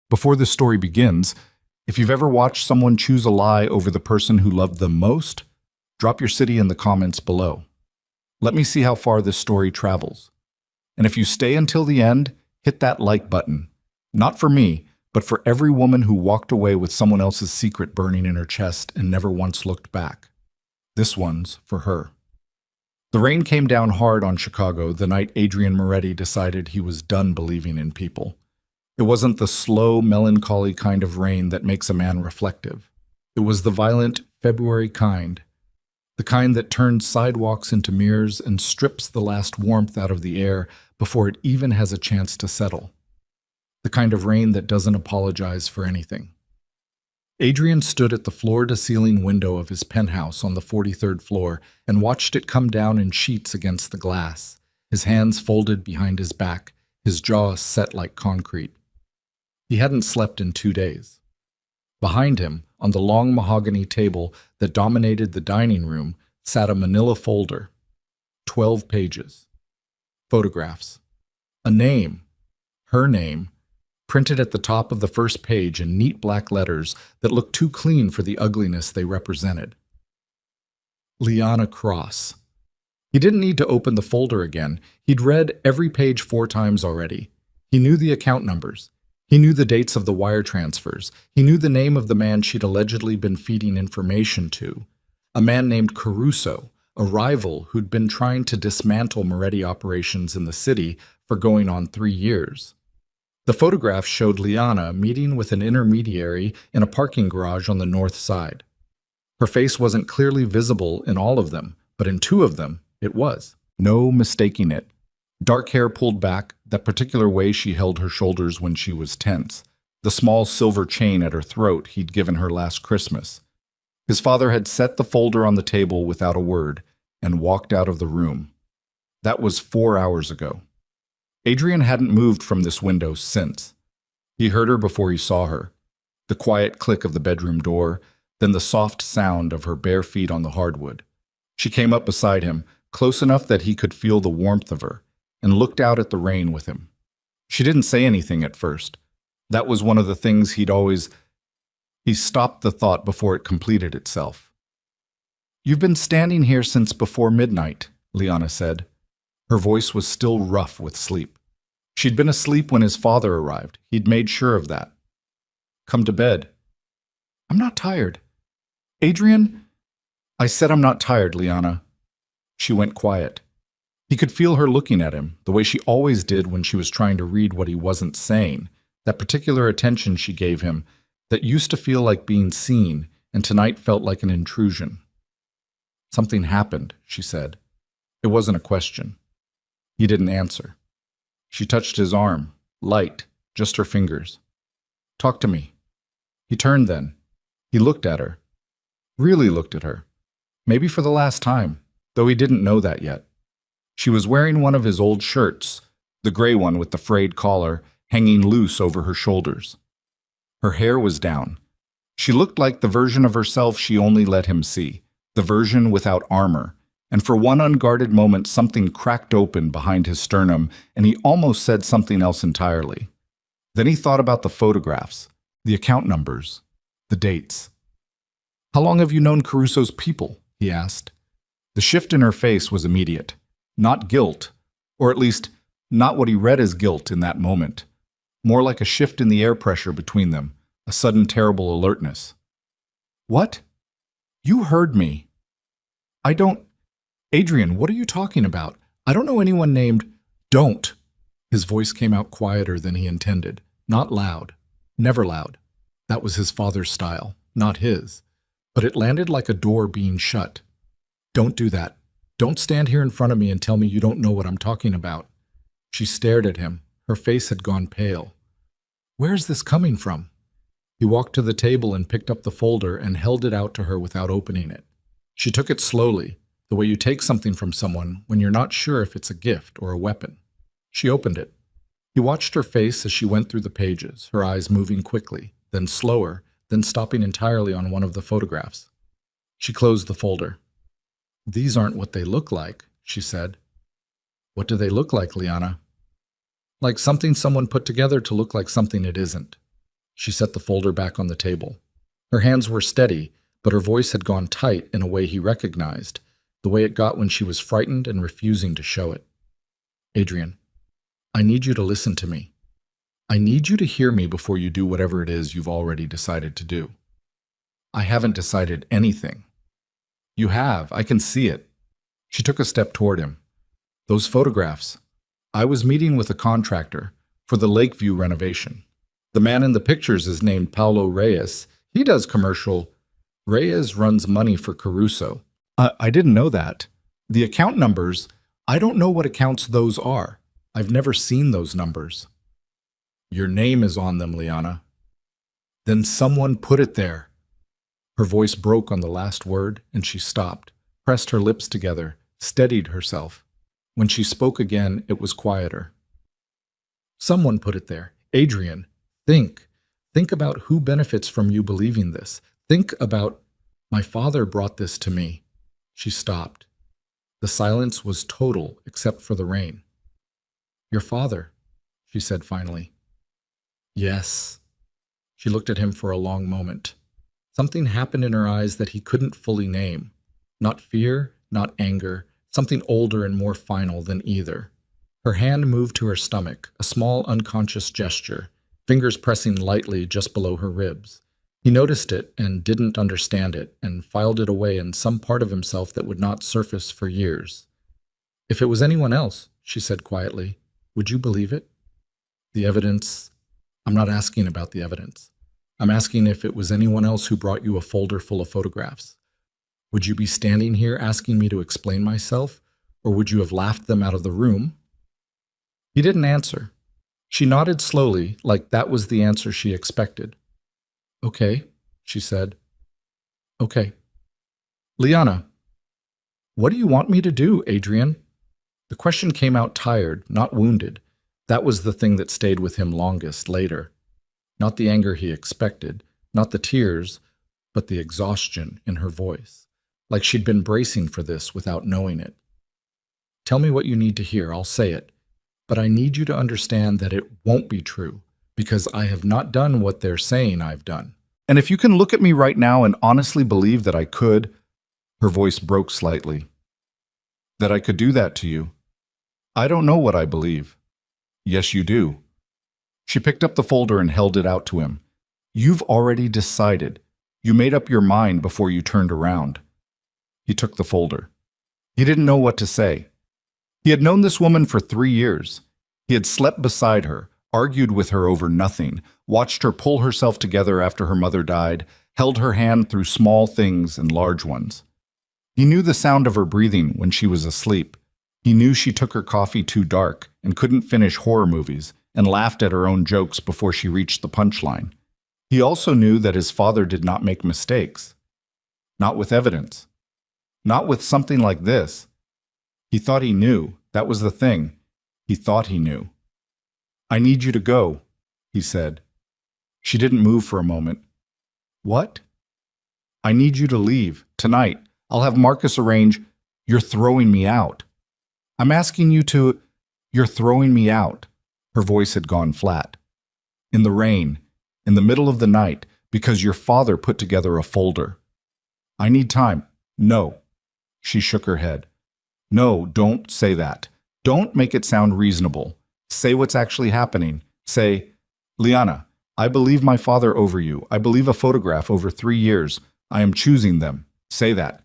Before this story begins, if you've ever watched someone choose a lie over the person who loved them most, drop your city in the comments below. Let me see how far this story travels. And if you stay until the end, hit that like button. Not for me, but for every woman who walked away with someone else's secret burning in her chest and never once looked back. This one's for her. The rain came down hard on Chicago the night Adrian Moretti decided he was done believing in people. It wasn't the slow, melancholy kind of rain that makes a man reflective. It was the violent February kind, the kind that turns sidewalks into mirrors and strips the last warmth out of the air before it even has a chance to settle. The kind of rain that doesn't apologize for anything. Adrian stood at the floor-to-ceiling window of his penthouse on the 43rd floor and watched it come down in sheets against the glass, his hands folded behind his back, his jaw set like concrete. He hadn't slept in 2 days. Behind him, on the long mahogany table that dominated the dining room, sat a manila folder. 12 pages. Photographs. A name. Her name. Printed at the top of the first page in neat black letters that looked too clean for the ugliness they represented. Liana Cross. He didn't need to open the folder again. He'd read every page 4 times already. He knew the account numbers. He knew the dates of the wire transfers. He knew the name of the man she'd allegedly been feeding information to. A man named Caruso, a rival who'd been trying to dismantle Moretti operations in the city for going on 3 years. The photograph showed Liana meeting with an intermediary in a parking garage on the north side. Her face wasn't clearly visible in all of them, but in 2 of them, it was. No mistaking it. Dark hair pulled back, that particular way she held her shoulders when she was tense. The small silver chain at her throat he'd given her last Christmas. His father had set the folder on the table without a word and walked out of the room. That was 4 hours ago. Adrian hadn't moved from this window since. He heard her before he saw her. The quiet click of the bedroom door, then the soft sound of her bare feet on the hardwood. She came up beside him, close enough that he could feel the warmth of her, and looked out at the rain with him. She didn't say anything at first. That was one of the things He stopped the thought before it completed itself. "You've been standing here since before midnight," Liana said. Her voice was still rough with sleep. She'd been asleep when his father arrived. He'd made sure of that. "Come to bed." "I'm not tired." "Adrian?" "I said I'm not tired, Liana." She went quiet. He could feel her looking at him, the way she always did when she was trying to read what he wasn't saying, that particular attention she gave him that used to feel like being seen and tonight felt like an intrusion. "Something happened," she said. It wasn't a question. He didn't answer. She touched his arm, light, just her fingers. "Talk to me." He turned then. He looked at her. Really looked at her. Maybe for the last time, though he didn't know that yet. She was wearing one of his old shirts, the gray one with the frayed collar, hanging loose over her shoulders. Her hair was down. She looked like the version of herself she only let him see, the version without armor, and for one unguarded moment something cracked open behind his sternum and he almost said something else entirely. Then he thought about the photographs, the account numbers, the dates. "How long have you known Caruso's people?" he asked. The shift in her face was immediate. Not guilt, or at least not what he read as guilt in that moment. More like a shift in the air pressure between them, a sudden terrible alertness. "What? You heard me." "I don't... Adrian, what are you talking about? I don't know anyone named..." "Don't." His voice came out quieter than he intended. Not loud. Never loud. That was his father's style, not his. But it landed like a door being shut. "Don't do that. Don't stand here in front of me and tell me you don't know what I'm talking about." She stared at him. Her face had gone pale. "Where is this coming from?" He walked to the table and picked up the folder and held it out to her without opening it. She took it slowly, the way you take something from someone when you're not sure if it's a gift or a weapon. She opened it. He watched her face as she went through the pages, her eyes moving quickly, then slower, then stopping entirely on one of the photographs. She closed the folder. "These aren't what they look like," she said. "What do they look like, Liana?" "Like something someone put together to look like something it isn't." She set the folder back on the table. Her hands were steady, but her voice had gone tight in a way he recognized, the way it got when she was frightened and refusing to show it. Adrian, I need you to listen to me. I need you to hear me before you do whatever it is you've already decided to do. I haven't decided anything. You have. I can see it. She took a step toward him. Those photographs. I was meeting with a contractor for the Lakeview renovation. The man in the pictures is named Paulo Reyes. He does commercial. Reyes runs money for Caruso. I didn't know that. The account numbers, I don't know what accounts those are. I've never seen those numbers. Your name is on them, Liana. Then someone put it there. Her voice broke on the last word, and she stopped, pressed her lips together, steadied herself. When she spoke again, it was quieter. Someone put it there. Adrian, think. Think about who benefits from you believing this. Think about, my father brought this to me. She stopped. The silence was total except for the rain. Your father, she said finally. Yes. She looked at him for a long moment. Something happened in her eyes that he couldn't fully name. Not fear, not anger, something older and more final than either. Her hand moved to her stomach, a small unconscious gesture, fingers pressing lightly just below her ribs. He noticed it and didn't understand it and filed it away in some part of himself that would not surface for years. If it was anyone else, she said quietly, would you believe it? The evidence... I'm not asking about the evidence. I'm asking if it was anyone else who brought you a folder full of photographs. Would you be standing here asking me to explain myself, or would you have laughed them out of the room? He didn't answer. She nodded slowly, like that was the answer she expected. Okay, she said. Okay. Liana, what do you want me to do, Adrian? The question came out tired, not wounded. That was the thing that stayed with him longest later. Not the anger he expected, not the tears, but the exhaustion in her voice, like she'd been bracing for this without knowing it. Tell me what you need to hear, I'll say it, but I need you to understand that it won't be true, because I have not done what they're saying I've done. And if you can look at me right now and honestly believe that I could, her voice broke slightly, that I could do that to you. I don't know what I believe. Yes, you do. She picked up the folder and held it out to him. You've already decided. You made up your mind before you turned around. He took the folder. He didn't know what to say. He had known this woman for 3 years. He had slept beside her, argued with her over nothing, watched her pull herself together after her mother died, held her hand through small things and large ones. He knew the sound of her breathing when she was asleep. He knew she took her coffee too dark and couldn't finish horror movies and laughed at her own jokes before she reached the punchline. He also knew that his father did not make mistakes. Not with evidence. Not with something like this. He thought he knew. That was the thing. He thought he knew. I need you to go, he said. She didn't move for a moment. What? I need you to leave, tonight. I'll have Marcus arrange. You're throwing me out. I'm asking you to... You're throwing me out. Her voice had gone flat. In the rain, in the middle of the night, because your father put together a folder. I need time. No. She shook her head. No, don't say that. Don't make it sound reasonable. Say what's actually happening. Say, Liana, I believe my father over you. I believe a photograph over 3 years. I am choosing them. Say that.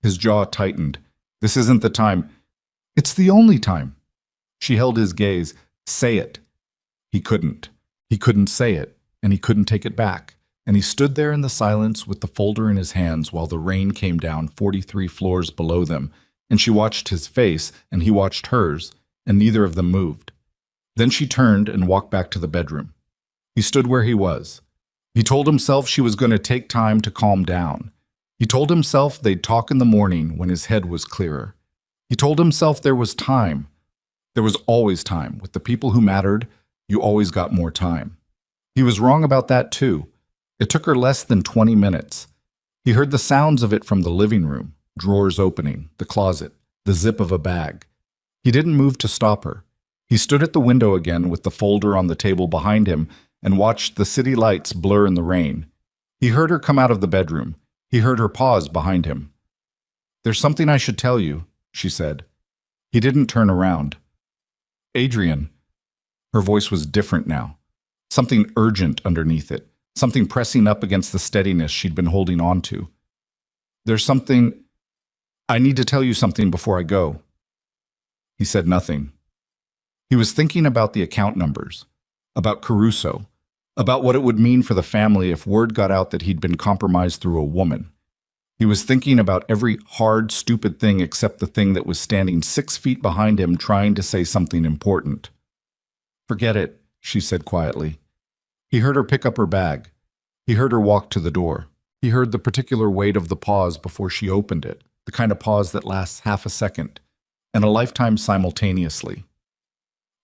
His jaw tightened. This isn't the time. It's the only time. She held his gaze. Say it. He couldn't. He couldn't say it, and he couldn't take it back. And he stood there in the silence with the folder in his hands while the rain came down 43 floors below them, and she watched his face, and he watched hers, and neither of them moved. Then she turned and walked back to the bedroom. He stood where he was. He told himself she was going to take time to calm down. He told himself they'd talk in the morning when his head was clearer. He told himself there was time. There was always time. With the people who mattered, you always got more time. He was wrong about that too. It took her less than 20 minutes. He heard the sounds of it from the living room, drawers opening, the closet, the zip of a bag. He didn't move to stop her. He stood at the window again with the folder on the table behind him, and watched the city lights blur in the rain. He heard her come out of the bedroom. He heard her pause behind him. "There's something I should tell you," she said. He didn't turn around. "Adrian." Her voice was different now. Something urgent underneath it. Something pressing up against the steadiness she'd been holding on to. "There's something... I need to tell you something before I go." He said nothing. He was thinking about the account numbers, about Caruso, about what it would mean for the family if word got out that he'd been compromised through a woman. He was thinking about every hard, stupid thing except the thing that was standing 6 feet behind him trying to say something important. "Forget it," she said quietly. He heard her pick up her bag. He heard her walk to the door. He heard the particular weight of the pause before she opened it, the kind of pause that lasts half a second, and a lifetime simultaneously.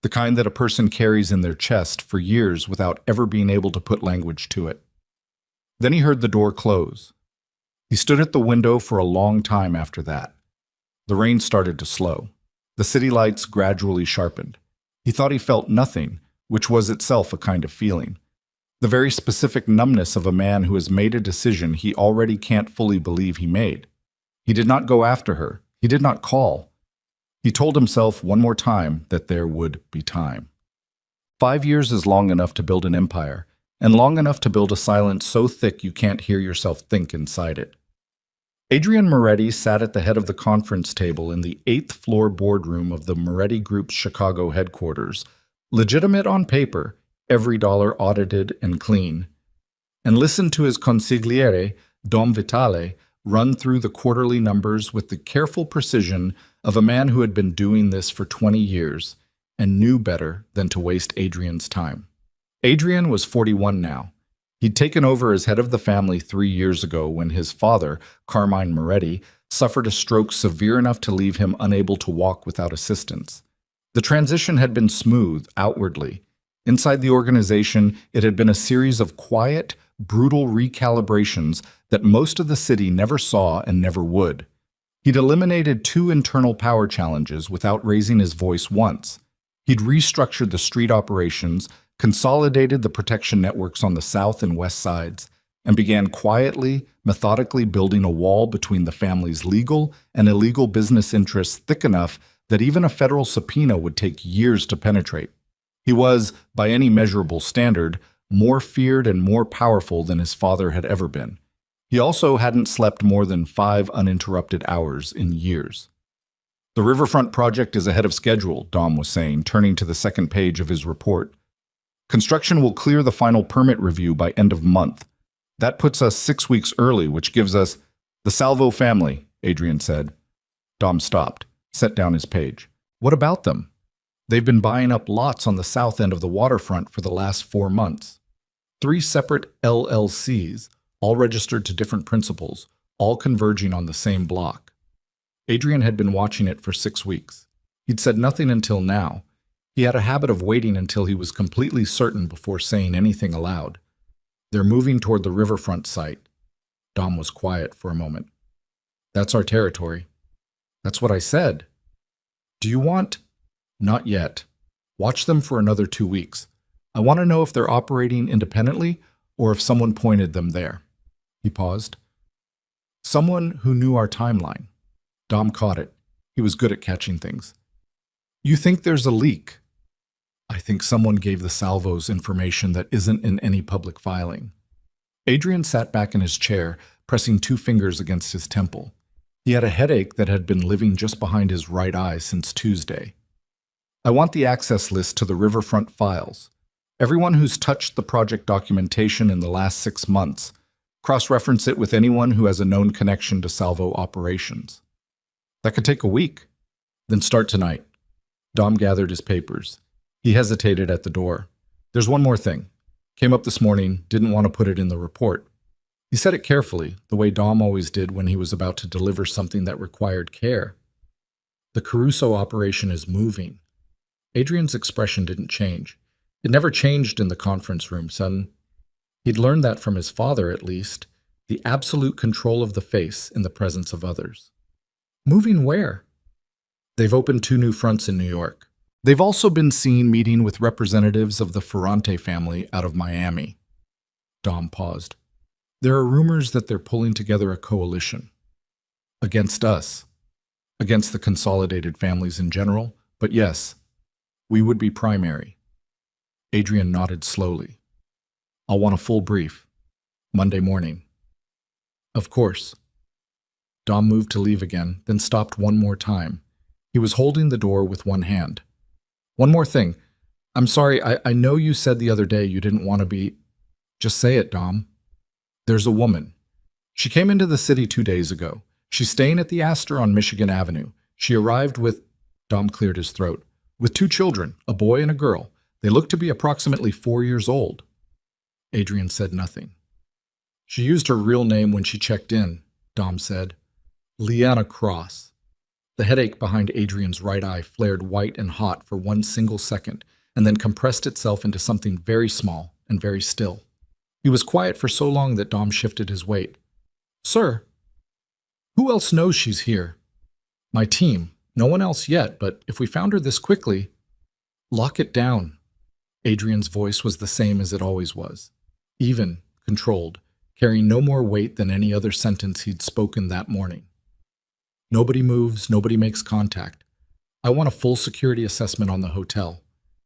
The kind that a person carries in their chest for years without ever being able to put language to it. Then he heard the door close. He stood at the window for a long time after that. The rain started to slow. The city lights gradually sharpened. He thought he felt nothing, which was itself a kind of feeling. The very specific numbness of a man who has made a decision he already can't fully believe he made. He did not go after her. He did not call. He told himself one more time that there would be time. 5 years is long enough to build an empire, and long enough to build a silence so thick you can't hear yourself think inside it. Adrian Moretti sat at the head of the conference table in the 8th floor boardroom of the Moretti Group's Chicago headquarters, legitimate on paper, every dollar audited and clean, and listened to his consigliere, Dom Vitale, run through the quarterly numbers with the careful precision of a man who had been doing this for 20 years and knew better than to waste Adrian's time. Adrian was 41 now. He'd taken over as head of the family 3 years ago when his father, Carmine Moretti, suffered a stroke severe enough to leave him unable to walk without assistance. The transition had been smooth outwardly. Inside the organization, it had been a series of quiet, brutal recalibrations that most of the city never saw and never would. He'd eliminated 2 internal power challenges without raising his voice once. He'd restructured the street operations, consolidated the protection networks on the south and west sides, and began quietly, methodically building a wall between the family's legal and illegal business interests thick enough that even a federal subpoena would take years to penetrate. He was, by any measurable standard, more feared and more powerful than his father had ever been. He also hadn't slept more than 5 uninterrupted hours in years. "The Riverfront project is ahead of schedule," Dom was saying, turning to the second page of his report. "Construction will clear the final permit review by end of month. That puts us 6 weeks early, which gives us..." "The Salvo family," Adrian said. Dom stopped, set down his page. "What about them?" "They've been buying up lots on the south end of the waterfront for the last 4 months. 3 separate LLCs, all registered to different principals, all converging on the same block." Adrian had been watching it for 6 weeks. He'd said nothing until now. He had a habit of waiting until he was completely certain before saying anything aloud. "They're moving toward the riverfront site." Dom was quiet for a moment. "That's our territory." "That's what I said." "Do you want..." "Not yet. Watch them for another 2 weeks. I want to know if they're operating independently or if someone pointed them there." He paused. "Someone who knew our timeline." Dom caught it. He was good at catching things. "You think there's a leak?" "I think someone gave the Salvos information that isn't in any public filing." Adrian sat back in his chair, pressing 2 fingers against his temple. He had a headache that had been living just behind his right eye since Tuesday. "I want the access list to the riverfront files. Everyone who's touched the project documentation in the last 6 months. Cross-reference it with anyone who has a known connection to Salvo operations." "That could take a week." "Then start tonight." Dom gathered his papers. He hesitated at the door. "There's one more thing. Came up this morning, didn't want to put it in the report." He said it carefully, the way Dom always did when he was about to deliver something that required care. "The Caruso operation is moving." Adrian's expression didn't change. It never changed in the conference room, son. He'd learned that from his father, at least, the absolute control of the face in the presence of others. "Moving where?" "They've opened 2 new fronts in New York. They've also been seen meeting with representatives of the Ferrante family out of Miami. Dom paused. There are rumors that they're pulling together a coalition. Against us. Against the consolidated families in general, but yes, we would be primary. Adrian nodded slowly. I'll want a full brief. Monday morning. Of course. Dom moved to leave again, then stopped one more time. He was holding the door with one hand. One more thing. I'm sorry, I know you said the other day you didn't want to be... Just say it, Dom. There's a woman. She came into the city 2 days ago. She's staying at the Astor on Michigan Avenue. She arrived with... Dom cleared his throat. With 2 children, a boy and a girl. They look to be approximately 4 years old. Adrian said nothing. She used her real name when she checked in, Dom said. Liana Cross. The headache behind Adrian's right eye flared white and hot for one single second, and then compressed itself into something very small and very still. He was quiet for so long that Dom shifted his weight. Sir, who else knows she's here? My team. No one else yet, but if we found her this quickly... Lock it down. Adrian's voice was the same as it always was. Even, controlled, carrying no more weight than any other sentence he'd spoken that morning. Nobody moves, nobody makes contact. I want a full security assessment on the hotel.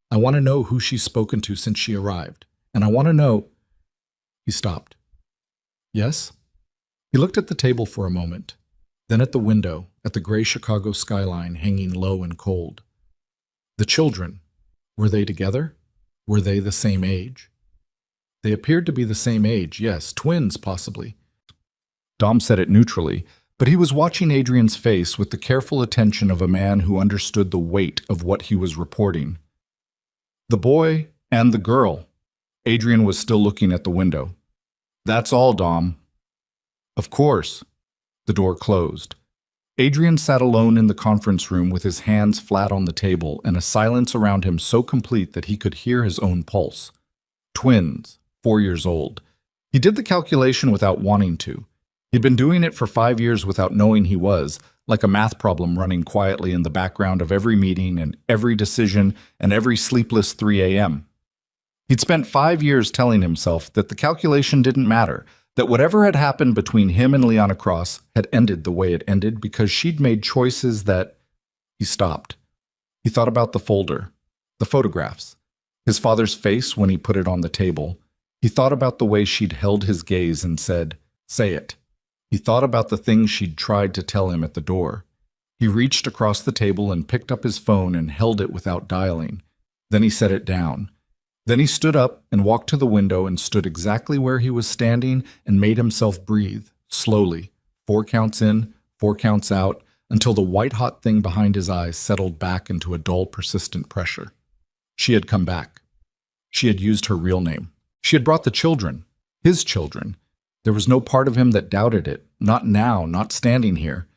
I want to know who she's spoken to since she arrived. And I want to know... He stopped. Yes? He looked at the table for a moment, then at the window, at the gray Chicago skyline hanging low and cold. The children, were they together? Were they the same age? They appeared to be the same age, yes, twins possibly. Dom said it neutrally, but he was watching Adrian's face with the careful attention of a man who understood the weight of what he was reporting. The boy and the girl. Adrian was still looking at the window. That's all, Dom. Of course. The door closed. Adrian sat alone in the conference room with his hands flat on the table and a silence around him so complete that he could hear his own pulse. Twins, 4 years old. He did the calculation without wanting to. He'd been doing it for 5 years without knowing he was, like a math problem running quietly in the background of every meeting and every decision and every sleepless 3 a.m. He'd spent 5 years telling himself that the calculation didn't matter, that whatever had happened between him and Liana Cross had ended the way it ended because she'd made choices that... He stopped. He thought about the folder, the photographs, his father's face when he put it on the table. He thought about the way she'd held his gaze and said, "Say it." He thought about the things she'd tried to tell him at the door. He reached across the table and picked up his phone and held it without dialing. Then he set it down. Then he stood up and walked to the window and stood exactly where he was standing and made himself breathe, slowly, 4 counts in, 4 counts out, until the white-hot thing behind his eyes settled back into a dull, persistent pressure. She had come back. She had used her real name. She had brought the children, his children. There was no part of him that doubted it, not now, not standing here.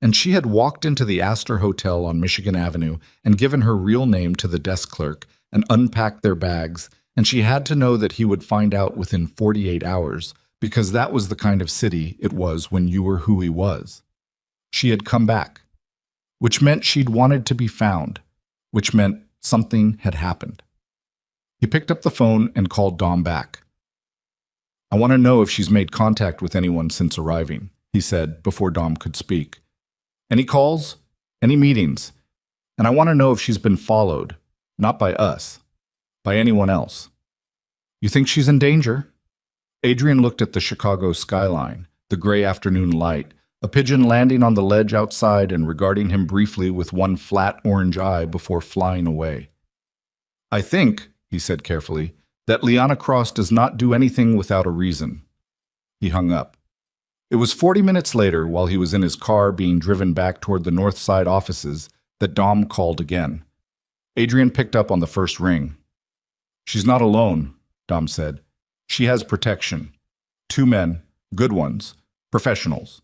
And she had walked into the Astor Hotel on Michigan Avenue and given her real name to the desk clerk and unpacked their bags, and she had to know that he would find out within 48 hours, because that was the kind of city it was when you were who he was. She had come back, which meant she'd wanted to be found, which meant something had happened. He picked up the phone and called Dom back. I want to know if she's made contact with anyone since arriving, he said before Dom could speak. Any calls? Any meetings? And I want to know if she's been followed. Not by us, by anyone else. You think she's in danger? Adrian looked at the Chicago skyline, the gray afternoon light, a pigeon landing on the ledge outside and regarding him briefly with one flat orange eye before flying away. I think, he said carefully, that Liana Cross does not do anything without a reason. He hung up. It was 40 minutes later, while he was in his car being driven back toward the North Side offices, that Dom called again. Adrian picked up on the first ring. She's not alone, Dom said. She has protection. 2 men, good ones, professionals.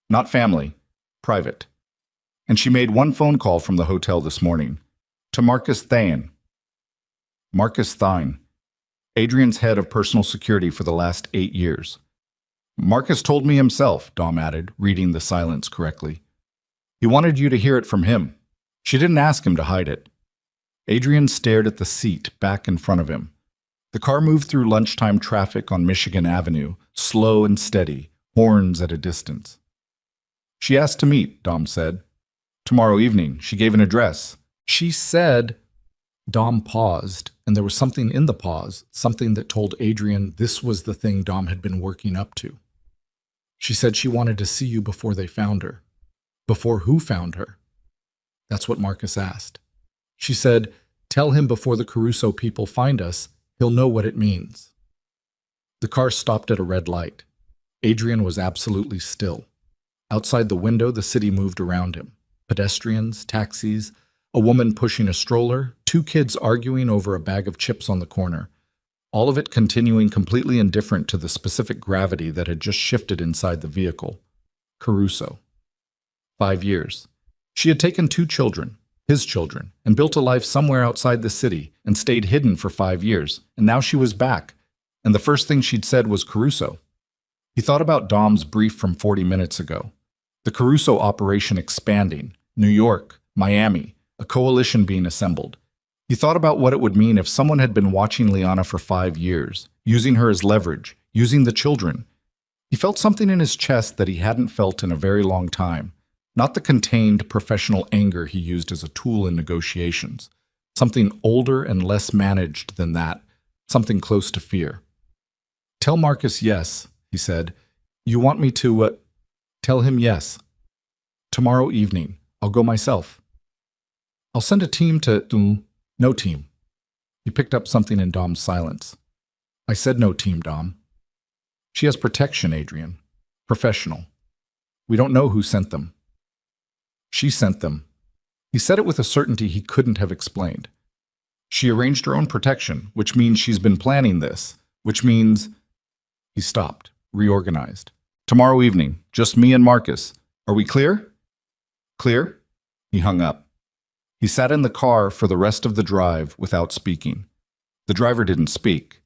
Not family, private. And she made 1 phone call from the hotel this morning. To Marcus Thane. Marcus Thane, Adrian's head of personal security for the last 8 years. Marcus told me himself, Dom added, reading the silence correctly. He wanted you to hear it from him. She didn't ask him to hide it. Adrian stared at the seat back in front of him. The car moved through lunchtime traffic on Michigan Avenue, slow and steady, horns at a distance. She asked to meet, Dom said. Tomorrow evening. She gave an address. She said... Dom paused, and there was something in the pause, something that told Adrian this was the thing Dom had been working up to. She said she wanted to see you before they found her. Before who found her? That's what Marcus asked. She said, tell him before the Caruso people find us, he'll know what it means. The car stopped at a red light. Adrian was absolutely still. Outside the window, the city moved around him. Pedestrians, taxis, a woman pushing a stroller, two kids arguing over a bag of chips on the corner. All of it continuing completely indifferent to the specific gravity that had just shifted inside the vehicle. Caruso. 5 years. She had taken 2 children, his children, and built a life somewhere outside the city and stayed hidden for 5 years, and now she was back, and the first thing she'd said was Caruso. He thought about Dom's brief from 40 minutes ago. The Caruso operation expanding, New York, Miami, a coalition being assembled. He thought about what it would mean if someone had been watching Liana for 5 years, using her as leverage, using the children. He felt something in his chest that he hadn't felt in a very long time. Not the contained professional anger he used as a tool in negotiations. Something older and less managed than that. Something close to fear. Tell Marcus yes, he said. You want me to, Tell him yes. Tomorrow evening, I'll go myself. I'll send a team to... No team. He picked up something in Dom's silence. I said no team, Dom. She has protection, Adrian. Professional. We don't know who sent them. She sent them. He said it with a certainty he couldn't have explained. She arranged her own protection, which means she's been planning this, which means... He stopped, reorganized. Tomorrow evening, just me and Marcus. Are we clear? Clear? He hung up. He sat in the car for the rest of the drive without speaking. The driver didn't speak.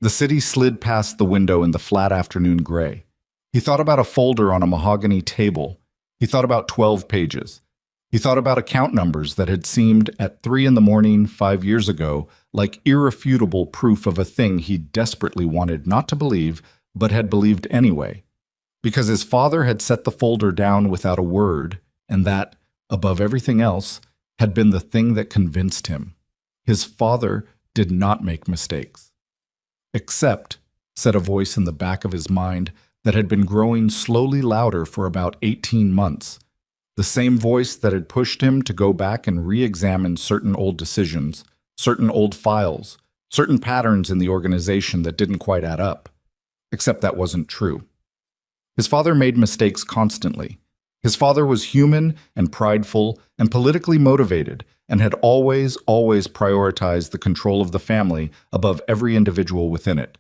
The city slid past the window in the flat afternoon gray. He thought about a folder on a mahogany table. He thought about 12 pages. He thought about account numbers that had seemed, at 3 in the morning 5 years ago, like irrefutable proof of a thing he desperately wanted not to believe, but had believed anyway. Because his father had set the folder down without a word, and that, above everything else, had been the thing that convinced him. His father did not make mistakes. Except, said a voice in the back of his mind that had been growing slowly louder for about 18 months, the same voice that had pushed him to go back and re-examine certain old decisions, certain old files, certain patterns in the organization that didn't quite add up. Except that wasn't true. His father made mistakes constantly. His father was human and prideful and politically motivated and had always prioritized the control of the family above every individual within it.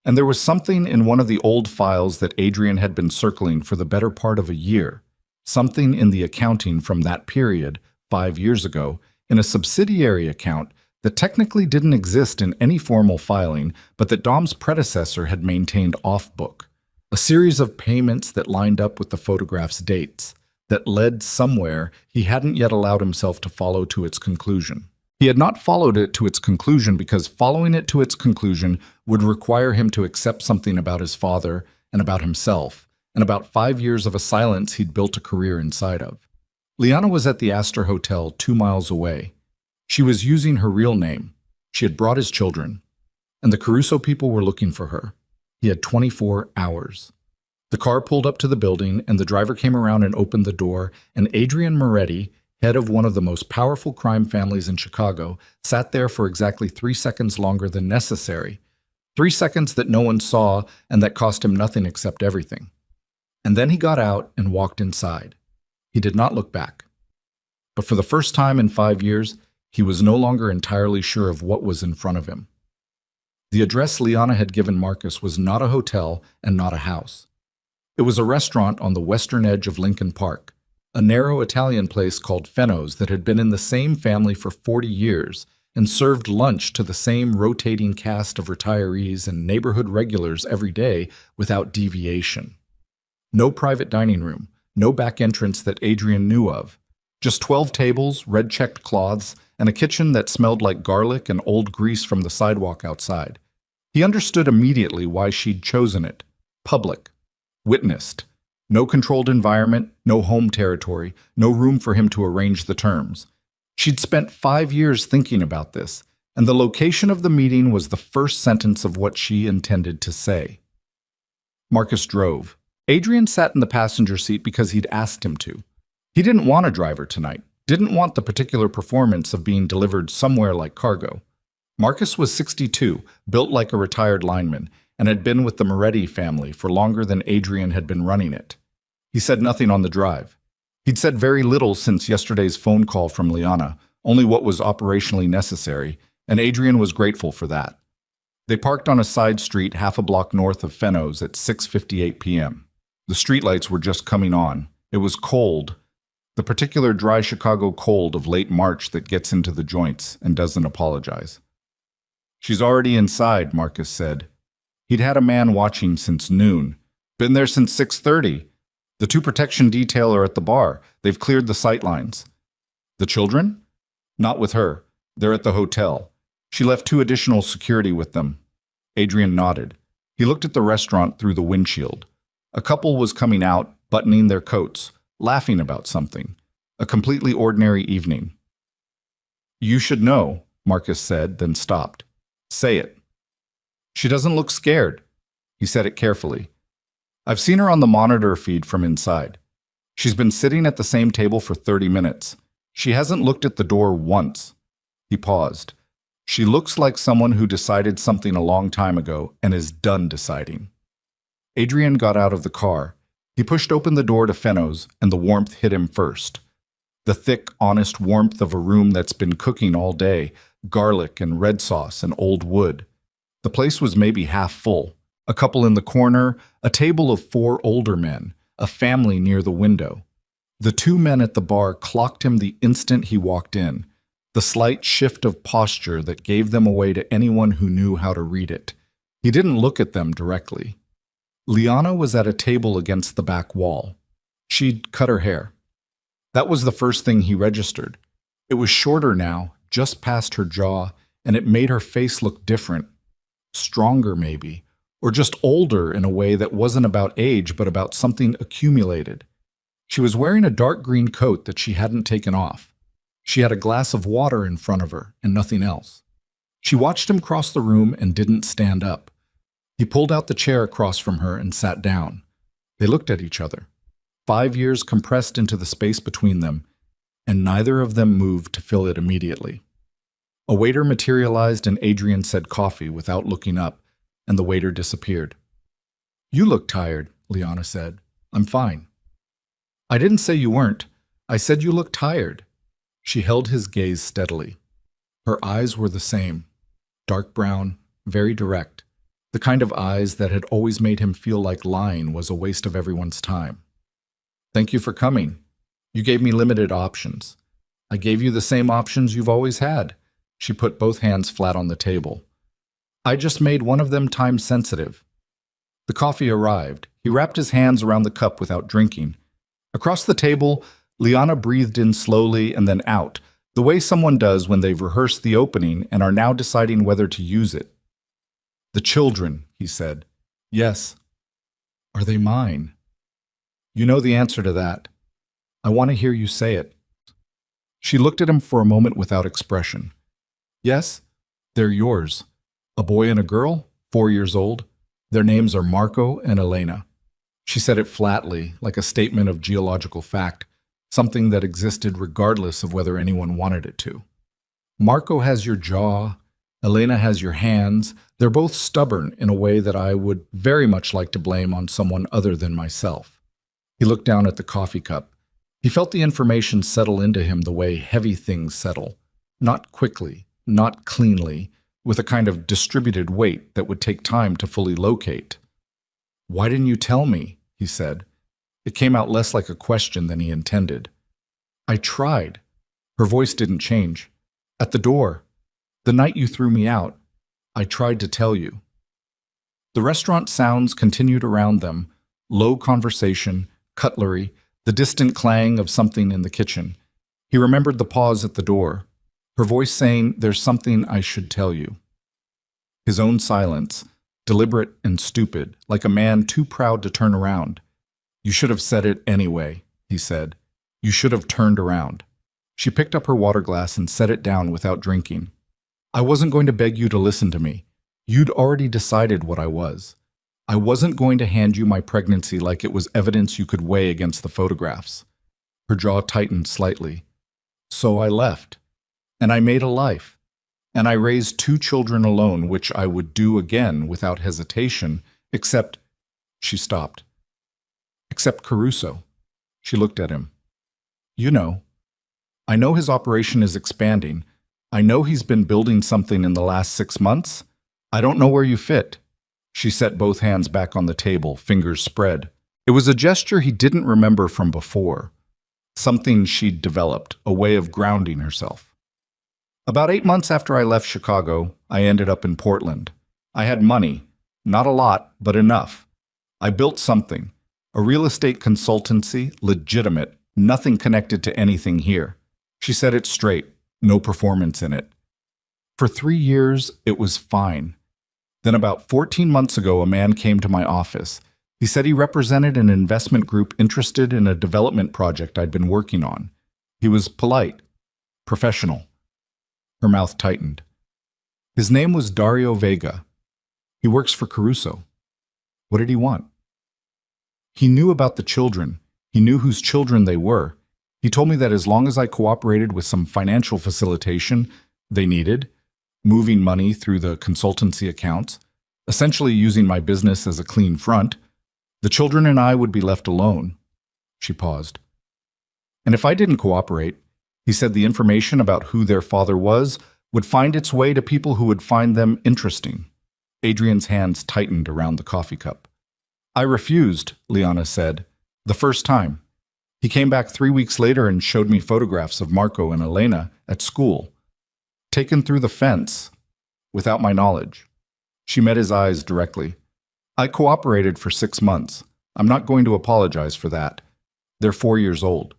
And there was something in one of the old files that Adrian had been circling for the better part of a year, something in the accounting from that period, 5 years ago, in a subsidiary account that technically didn't exist in any formal filing, but that Dom's predecessor had maintained off-book. A series of payments that lined up with the photograph's dates, that led somewhere he hadn't yet allowed himself to follow to its conclusion. He had not followed it to its conclusion because following it to its conclusion would require him to accept something about his father and about himself, and about 5 years of a silence he'd built a career inside of. Liana was at the Astor Hotel 2 miles away. She was using her real name. She had brought his children, and the Caruso people were looking for her. He had 24 hours. The car pulled up to the building, and the driver came around and opened the door, and Adrian Moretti, head of one of the most powerful crime families in Chicago, sat there for exactly 3 seconds longer than necessary. 3 seconds that no one saw and that cost him nothing except everything. And then he got out and walked inside. He did not look back. But for the first time in 5 years, he was no longer entirely sure of what was in front of him. The address Liana had given Marcus was not a hotel and not a house. It was a restaurant on the western edge of Lincoln Park, a narrow Italian place called Feno's that had been in the same family for 40 years and served lunch to the same rotating cast of retirees and neighborhood regulars every day without deviation. No private dining room, no back entrance that Adrian knew of. Just 12 tables, red-checked cloths, and a kitchen that smelled like garlic and old grease from the sidewalk outside. He understood immediately why she'd chosen it. Public. Witnessed. No controlled environment, no home territory, no room for him to arrange the terms. She'd spent 5 years thinking about this, and the location of the meeting was the first sentence of what she intended to say. Marcus drove. Adrian sat in the passenger seat because he'd asked him to. He didn't want a driver tonight, didn't want the particular performance of being delivered somewhere like cargo. Marcus was 62, built like a retired lineman, and had been with the Moretti family for longer than Adrian had been running it. He said nothing on the drive. He'd said very little since yesterday's phone call from Liana, only what was operationally necessary, and Adrian was grateful for that. They parked on a side street half a block north of Fenno's at 6:58 p.m. The streetlights were just coming on. It was cold, the particular dry Chicago cold of late March that gets into the joints and doesn't apologize. "She's already inside," Marcus said. He'd had a man watching since noon. "Been there since 6:30. The 2 protection detail are at the bar. They've cleared the sight lines." "The children?" "Not with her. They're at the hotel. She left 2 additional security with them." Adrian nodded. He looked at the restaurant through the windshield. A couple was coming out, buttoning their coats, laughing about something. A completely ordinary evening. "You should know," Marcus said, then stopped. "Say it." "She doesn't look scared." He said it carefully. "I've seen her on the monitor feed from inside. She's been sitting at the same table for 30 minutes. She hasn't looked at the door once." He paused. "She looks like someone who decided something a long time ago and is done deciding." Adrian got out of the car. He pushed open the door to Fenno's, and the warmth hit him first. The thick, honest warmth of a room that's been cooking all day, garlic and red sauce and old wood. The place was maybe half full. A couple in the corner, a table of 4 older men, a family near the window. The 2 men at the bar clocked him the instant he walked in, the slight shift of posture that gave them away to anyone who knew how to read it. He didn't look at them directly. Liana was at a table against the back wall. She'd cut her hair. That was the first thing he registered. It was shorter now, just past her jaw, and it made her face look different. Stronger, maybe, or just older in a way that wasn't about age but about something accumulated. She was wearing a dark green coat that she hadn't taken off. She had a glass of water in front of her and nothing else. She watched him cross the room and didn't stand up. He pulled out the chair across from her and sat down. They looked at each other. 5 years compressed into the space between them, and neither of them moved to fill it immediately. A waiter materialized and Adrian said coffee without looking up, and the waiter disappeared. "You look tired," Liana said. "I'm fine." "I didn't say you weren't. I said you look tired." She held his gaze steadily. Her eyes were the same, dark brown, very direct, the kind of eyes that had always made him feel like lying was a waste of everyone's time. "Thank you for coming. You gave me limited options. I gave you the same options you've always had." She put both hands flat on the table. "I just made one of them time-sensitive." The coffee arrived. He wrapped his hands around the cup without drinking. Across the table, Liana breathed in slowly and then out, the way someone does when they've rehearsed the opening and are now deciding whether to use it. "The children," he said. "Yes." "Are they mine?" "You know the answer to that. I want to hear you say it." She looked at him for a moment without expression. "Yes, they're yours. A boy and a girl, 4 years old. Their names are Marco and Elena." She said it flatly, like a statement of geological fact, something that existed regardless of whether anyone wanted it to. "Marco has your jaw. Elena has your hands. They're both stubborn in a way that I would very much like to blame on someone other than myself." He looked down at the coffee cup. He felt the information settle into him the way heavy things settle, not quickly, not cleanly, with a kind of distributed weight that would take time to fully locate. "Why didn't you tell me?" he said. It came out less like a question than he intended. "I tried." Her voice didn't change. "At the door. The night you threw me out. I tried to tell you." The restaurant sounds continued around them, low conversation, cutlery, the distant clang of something in the kitchen. He remembered the pause at the door. her voice saying, "There's something I should tell you." His own silence, deliberate and stupid, like a man too proud to turn around. "You should have said it anyway," he said. "You should have turned around." She picked up her water glass and set it down without drinking. "I wasn't going to beg you to listen to me. You'd already decided what I was. I wasn't going to hand you my pregnancy like it was evidence you could weigh against the photographs." Her jaw tightened slightly. "So I left. And I made a life. And I raised 2 children alone, which I would do again without hesitation, except—" She stopped. "Except Caruso." She looked at him. "You know. I know his operation is expanding. I know he's been building something in the last 6 months. I don't know where you fit." She set both hands back on the table, fingers spread. It was a gesture he didn't remember from before. Something she'd developed, a way of grounding herself. "About 8 months after I left Chicago, I ended up in Portland. I had money. Not a lot, but enough. I built something. A real estate consultancy, legitimate, nothing connected to anything here." She said it straight, no performance in it. "For 3 years, it was fine. Then about 14 months ago, a man came to my office. He said he represented an investment group interested in a development project I'd been working on. He was polite, professional." Her mouth tightened. "His name was Dario Vega. He works for Caruso." "What did he want?" "He knew about the children. He knew whose children they were. He told me that as long as I cooperated with some financial facilitation they needed, moving money through the consultancy accounts, essentially using my business as a clean front, the children and I would be left alone." She paused. "And if I didn't cooperate," he said, "the information about who their father was would find its way to people who would find them interesting." Adrian's hands tightened around the coffee cup. "I refused," Liana said, "the first time. He came back 3 weeks later and showed me photographs of Marco and Elena at school, taken through the fence, without my knowledge." She met his eyes directly. "I cooperated for 6 months. I'm not going to apologize for that. They're 4 years old."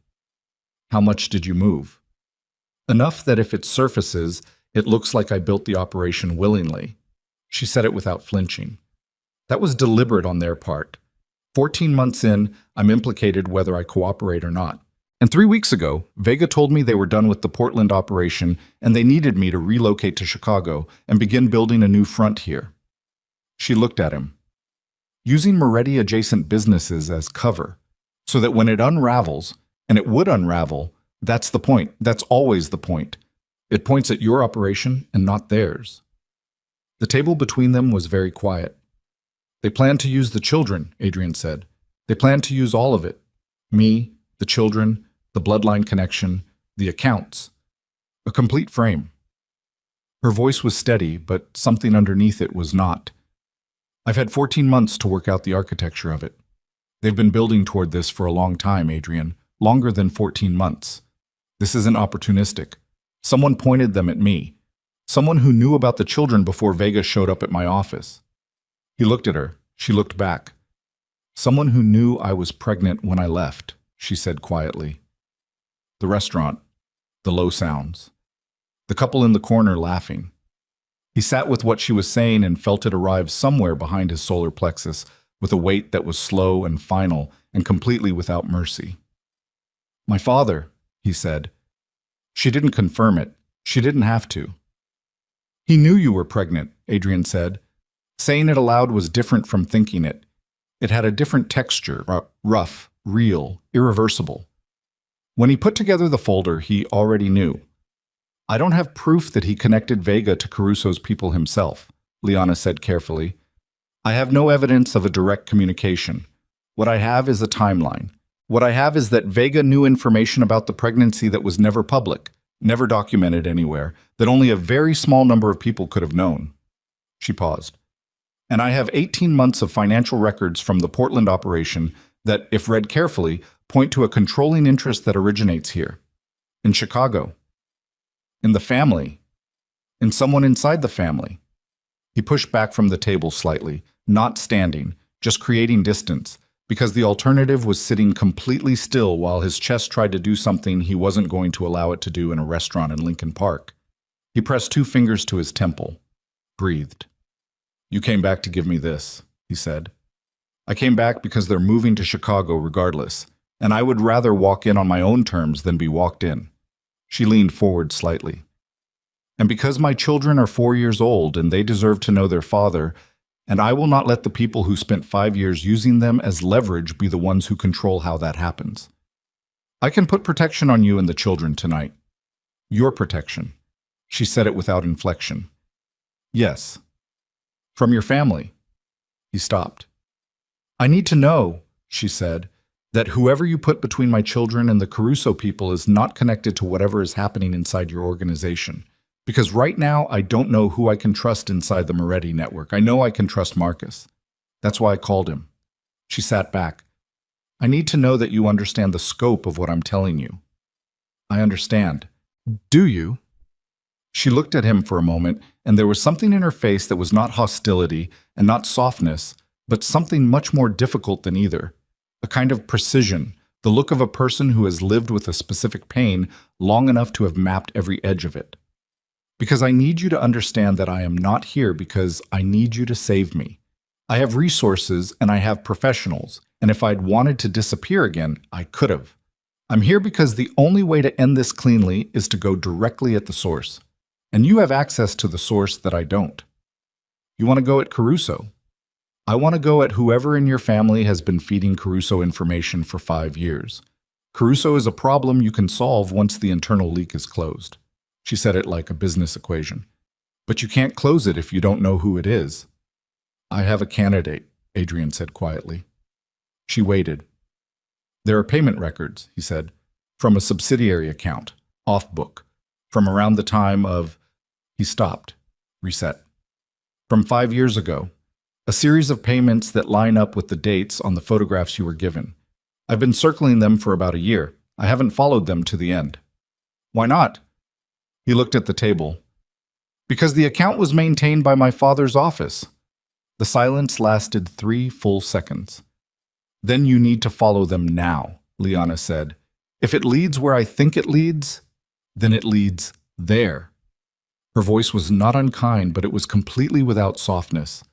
"How much did you move?" "Enough that if it surfaces, it looks like I built the operation willingly." She said it without flinching. "That was deliberate on their part. 14 months in, I'm implicated whether I cooperate or not. And 3 weeks ago, Vega told me they were done with the Portland operation and they needed me to relocate to Chicago and begin building a new front here." She looked at him. "Using Moretti-adjacent businesses as cover, so that when it unravels, and it would unravel, that's the point. That's always the point. It points at your operation and not theirs." The table between them was very quiet. "They plan to use the children," Adrian said. "They plan to use all of it. Me, the children, the bloodline connection, the accounts. A complete frame." Her voice was steady, but something underneath it was not. "I've had 14 months to work out the architecture of it. They've been building toward this for a long time, Adrian, longer than 14 months. This isn't opportunistic. Someone pointed them at me. Someone who knew about the children before Vega showed up at my office." He looked at her. She looked back. "Someone who knew I was pregnant when I left," she said quietly. The restaurant, the low sounds. The couple in the corner laughing. He sat with what she was saying and felt it arrive somewhere behind his solar plexus with a weight that was slow and final and completely without mercy. "My father," he said. She didn't confirm it. She didn't have to. "He knew you were pregnant," Adrian said. Saying it aloud was different from thinking it. It had a different texture, rough, real, irreversible. When he put together the folder, he already knew. "I don't have proof that he connected Vega to Caruso's people himself," Liana said carefully. "I have no evidence of a direct communication. What I have is a timeline. What I have is that Vega knew information about the pregnancy that was never public, never documented anywhere, that only a very small number of people could have known." She paused. "And I have 18 months of financial records from the Portland operation that, if read carefully, point to a controlling interest that originates here. In Chicago. In the family. In someone inside the family." He pushed back from the table slightly, not standing, just creating distance, because the alternative was sitting completely still while his chest tried to do something he wasn't going to allow it to do in a restaurant in Lincoln Park. He pressed 2 fingers to his temple, breathed. "You came back to give me this," he said. "I came back because they're moving to Chicago regardless, and I would rather walk in on my own terms than be walked in." She leaned forward slightly. "And because my children are 4 years old and they deserve to know their father, and I will not let the people who spent 5 years using them as leverage be the ones who control how that happens. I can put protection on you and the children tonight. Your protection." She said it without inflection. "Yes. From your family." He stopped. "I need to know," she said, "that whoever you put between my children and the Caruso people is not connected to whatever is happening inside your organization. Because right now, I don't know who I can trust inside the Moretti network. I know I can trust Marcus. That's why I called him." She sat back. "I need to know that you understand the scope of what I'm telling you." "I understand." "Do you?" She looked at him for a moment, and there was something in her face that was not hostility and not softness, but something much more difficult than either. A kind of precision, the look of a person who has lived with a specific pain long enough to have mapped every edge of it. "Because I need you to understand that I am not here because I need you to save me. I have resources and I have professionals, and if I'd wanted to disappear again, I could have. I'm here because the only way to end this cleanly is to go directly at the source. And you have access to the source that I don't. You want to go at Caruso? I want to go at whoever in your family has been feeding Caruso information for 5 years. Caruso is a problem you can solve once the internal leak is closed." She said it like a business equation. "But you can't close it if you don't know who it is." "I have a candidate," Adrian said quietly. She waited. "There are payment records," he said, "from a subsidiary account, off book, from around the time of—" He stopped, reset. "From 5 years ago. A series of payments that line up with the dates on the photographs you were given. I've been circling them for about a year. I haven't followed them to the end." "Why not?" He looked at the table. "Because the account was maintained by my father's office." The silence lasted 3 full seconds. "Then you need to follow them now," Liana said. "If it leads where I think it leads, then it leads there." Her voice was not unkind, but it was completely without softness.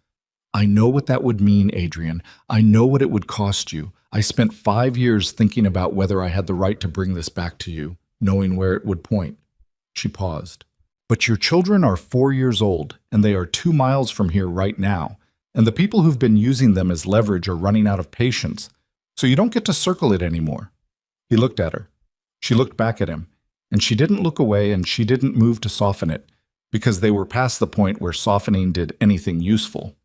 "I know what that would mean, Adrian. I know what it would cost you. I spent 5 years thinking about whether I had the right to bring this back to you, knowing where it would point." She paused. "But your children are 4 years old, and they are 2 miles from here right now, and the people who've been using them as leverage are running out of patience, so you don't get to circle it anymore." He looked at her. She looked back at him, and she didn't look away and she didn't move to soften it, because they were past the point where softening did anything useful.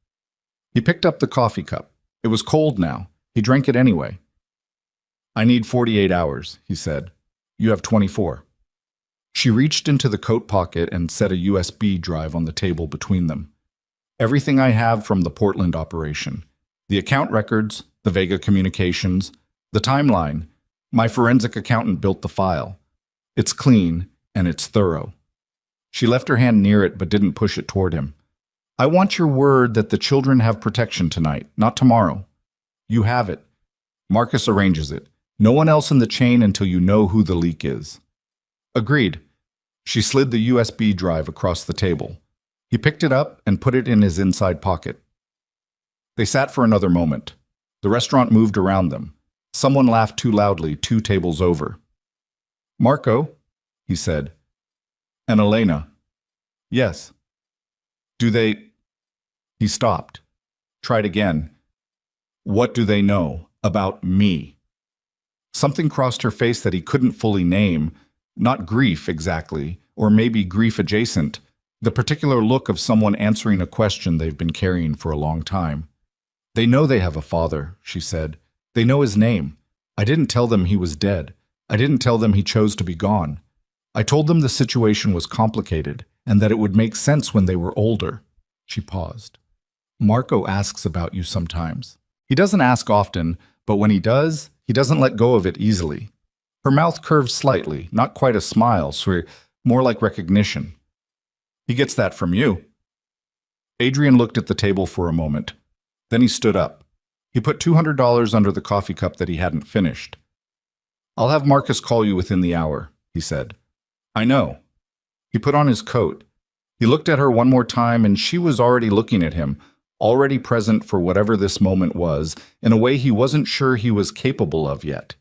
He picked up the coffee cup. It was cold now. He drank it anyway. "I need 48 hours, he said. "You have 24. She reached into the coat pocket and set a USB drive on the table between them. "Everything I have from the Portland operation. The account records, the Vega communications, the timeline. My forensic accountant built the file. It's clean and it's thorough." She left her hand near it but didn't push it toward him. "I want your word that the children have protection tonight, not tomorrow. You have it. Marcus arranges it. No one else in the chain until you know who the leak is." "Agreed." She slid the USB drive across the table. He picked it up and put it in his inside pocket. They sat for another moment. The restaurant moved around them. Someone laughed too loudly 2 tables over. "Marco," he said. "And Elena." "Yes." "Do they—" He stopped. Tried again. "What do they know about me?" Something crossed her face that he couldn't fully name. Not grief, exactly, or maybe grief adjacent. The particular look of someone answering a question they've been carrying for a long time. "They know they have a father," she said. "They know his name. I didn't tell them he was dead. I didn't tell them he chose to be gone. I told them the situation was complicated and that it would make sense when they were older." She paused. "Marco asks about you sometimes. He doesn't ask often, but when he does, he doesn't let go of it easily." Her mouth curved slightly, not quite a smile, so more like recognition. "He gets that from you." Adrian looked at the table for a moment. Then he stood up. He put $200 under the coffee cup that he hadn't finished. "I'll have Marcus call you within the hour," he said. "I know." He put on his coat. He looked at her one more time, and she was already looking at him, already present for whatever this moment was, in a way he wasn't sure he was capable of yet.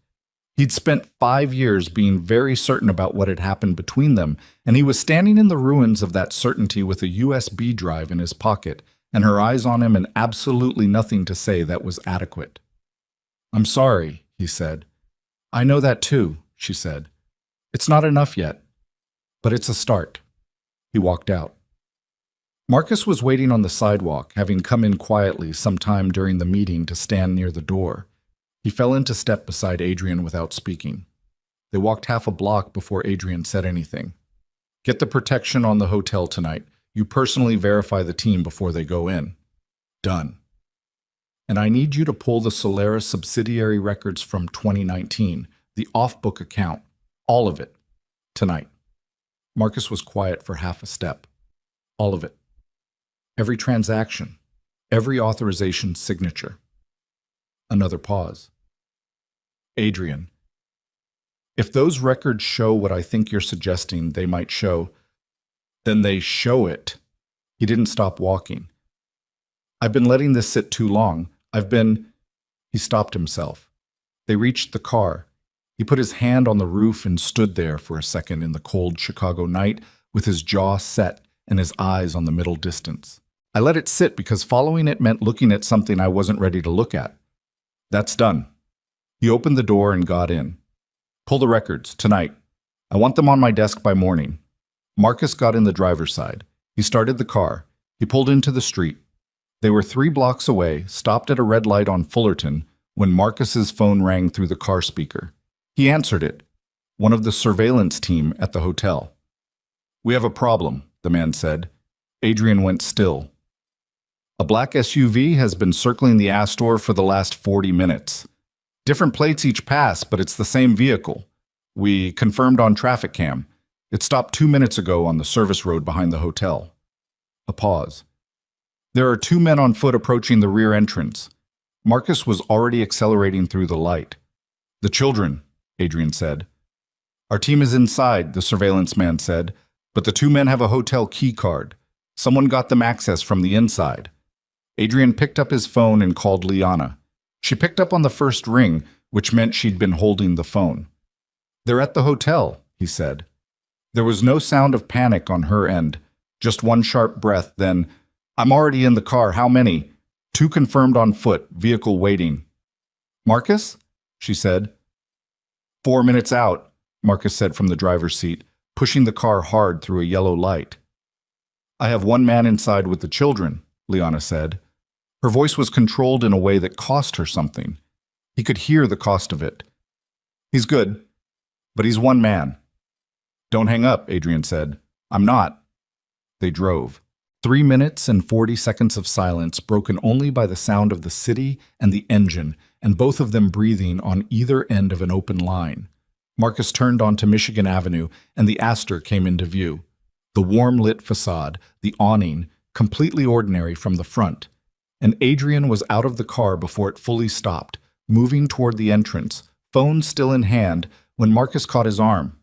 He'd spent 5 years being very certain about what had happened between them, and he was standing in the ruins of that certainty with a USB drive in his pocket, and her eyes on him and absolutely nothing to say that was adequate. "I'm sorry," he said. "I know that too," she said. "It's not enough yet, but it's a start." He walked out. Marcus was waiting on the sidewalk, having come in quietly sometime during the meeting to stand near the door. He fell into step beside Adrian without speaking. They walked half a block before Adrian said anything. "Get the protection on the hotel tonight. You personally verify the team before they go in." "Done." "And I need you to pull the Solera subsidiary records from 2019, the off-book account, all of it, tonight." Marcus was quiet for half a step. "All of it. Every transaction, every authorization signature." Another pause. "Adrian, if those records show what I think you're suggesting they might show, then they show it." He didn't stop walking. "I've been letting this sit too long. He stopped himself. They reached the car. He put his hand on the roof and stood there for a second in the cold Chicago night with his jaw set and his eyes on the middle distance. "I let it sit because following it meant looking at something I wasn't ready to look at. That's done." He opened the door and got in. "Pull the records, tonight. I want them on my desk by morning." Marcus got in the driver's side. He started the car. He pulled into the street. They were 3 blocks away, stopped at a red light on Fullerton, when Marcus's phone rang through the car speaker. He answered it. One of the surveillance team at the hotel. "We have a problem," the man said. Adrian went still. "A black SUV has been circling the Astor for the last 40 minutes. Different plates each pass, but it's the same vehicle. We confirmed on traffic cam. It stopped 2 minutes ago on the service road behind the hotel." A pause. "There are 2 men on foot approaching the rear entrance." Marcus was already accelerating through the light. "The children," Adrian said. "Our team is inside," the surveillance man said, "but the 2 men have a hotel key card. Someone got them access from the inside." Adrian picked up his phone and called Liana. She picked up on the first ring, which meant she'd been holding the phone. "They're at the hotel," he said. There was no sound of panic on her end, just one sharp breath, then, "I'm already in the car, how many?" 2 confirmed on foot, vehicle waiting. "Marcus?" she said. 4 minutes out, Marcus said from the driver's seat, pushing the car hard through a yellow light. "I have 1 man inside with the children," Liana said. Her voice was controlled in a way that cost her something. He could hear the cost of it. "He's good, but he's 1 man." "Don't hang up," Adrian said. "I'm not." They drove. 3 minutes and 40 seconds of silence, broken only by the sound of the city and the engine, and both of them breathing on either end of an open line. Marcus turned onto Michigan Avenue, and the Astor came into view. The warm-lit facade, the awning, completely ordinary from the front. And Adrian was out of the car before it fully stopped, moving toward the entrance, phone still in hand, when Marcus caught his arm.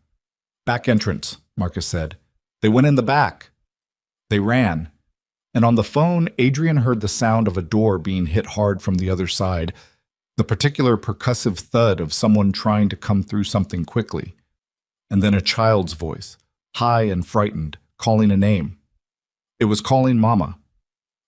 "Back entrance," Marcus said. "They went in the back." They ran. And on the phone, Adrian heard the sound of a door being hit hard from the other side, the particular percussive thud of someone trying to come through something quickly. And then a child's voice, high and frightened, calling a name. It was calling Mama.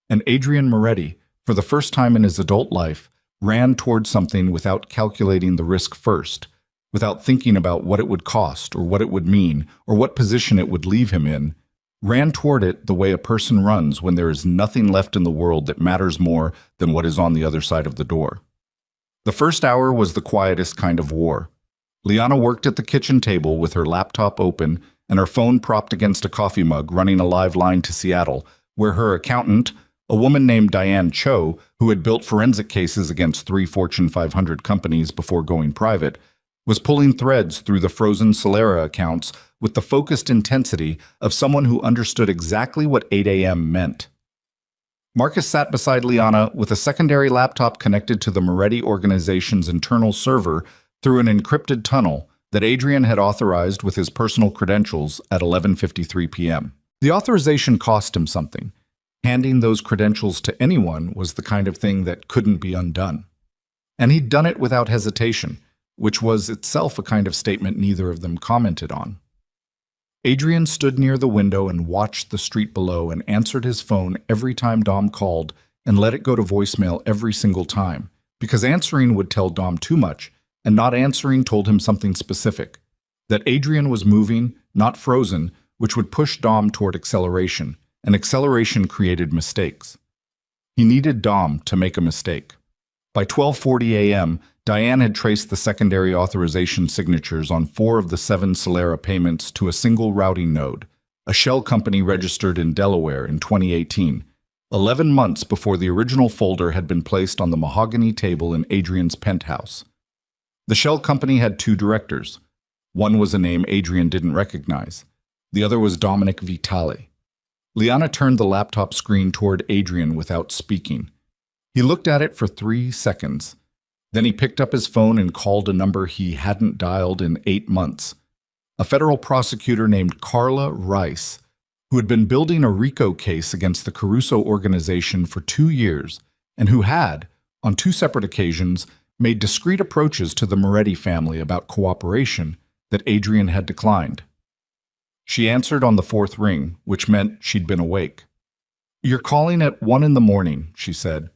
And Adrian Moretti, for the first time in his adult life, ran toward something without calculating the risk first, without thinking about what it would cost or what it would mean or what position it would leave him in, ran toward it the way a person runs when there is nothing left in the world that matters more than what is on the other side of the door. The first hour was the quietest kind of war. Liana worked at the kitchen table with her laptop open and her phone propped against a coffee mug, running a live line to Seattle, where her accountant, a woman named Diane Cho, who had built forensic cases against 3 Fortune 500 companies before going private, was pulling threads through the frozen Solera accounts with the focused intensity of someone who understood exactly what 8 a.m. meant. Marcus sat beside Liana with a secondary laptop connected to the Moretti organization's internal server through an encrypted tunnel that Adrian had authorized with his personal credentials at 11:53 p.m. The authorization cost him something. Handing those credentials to anyone was the kind of thing that couldn't be undone. And he'd done it without hesitation, which was itself a kind of statement neither of them commented on. Adrian stood near the window and watched the street below and answered his phone every time Dom called and let it go to voicemail every single time, because answering would tell Dom too much, and not answering told him something specific, that Adrian was moving, not frozen, which would push Dom toward acceleration, and acceleration created mistakes. He needed Dom to make a mistake. By 12:40 a.m., Diane had traced the secondary authorization signatures on 4 of the 7 Solera payments to a single routing node, a shell company registered in Delaware in 2018, 11 months before the original folder had been placed on the mahogany table in Adrian's penthouse. The shell company had 2 directors. One was a name Adrian didn't recognize. The other was Dominic Vitale. Liana turned the laptop screen toward Adrian without speaking. He looked at it for 3 seconds. Then he picked up his phone and called a number he hadn't dialed in 8 months. A federal prosecutor named Carla Rice, who had been building a RICO case against the Caruso organization for 2 years and who had, on 2 separate occasions, made discreet approaches to the Moretti family about cooperation that Adrian had declined. She answered on the 4th ring, which meant she'd been awake. "You're calling at 1 in the morning," she said.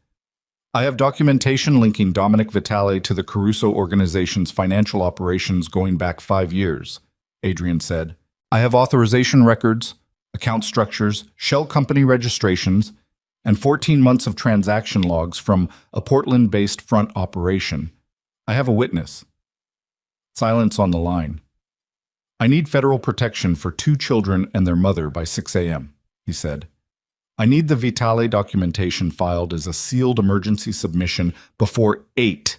"I have documentation linking Dominic Vitale to the Caruso organization's financial operations going back 5 years, Adrian said. "I have authorization records, account structures, shell company registrations, and 14 months of transaction logs from a Portland-based front operation. I have a witness." Silence on the line. "I need federal protection for 2 children and their mother by 6 a.m., he said. "I need the Vitale documentation filed as a sealed emergency submission before 8,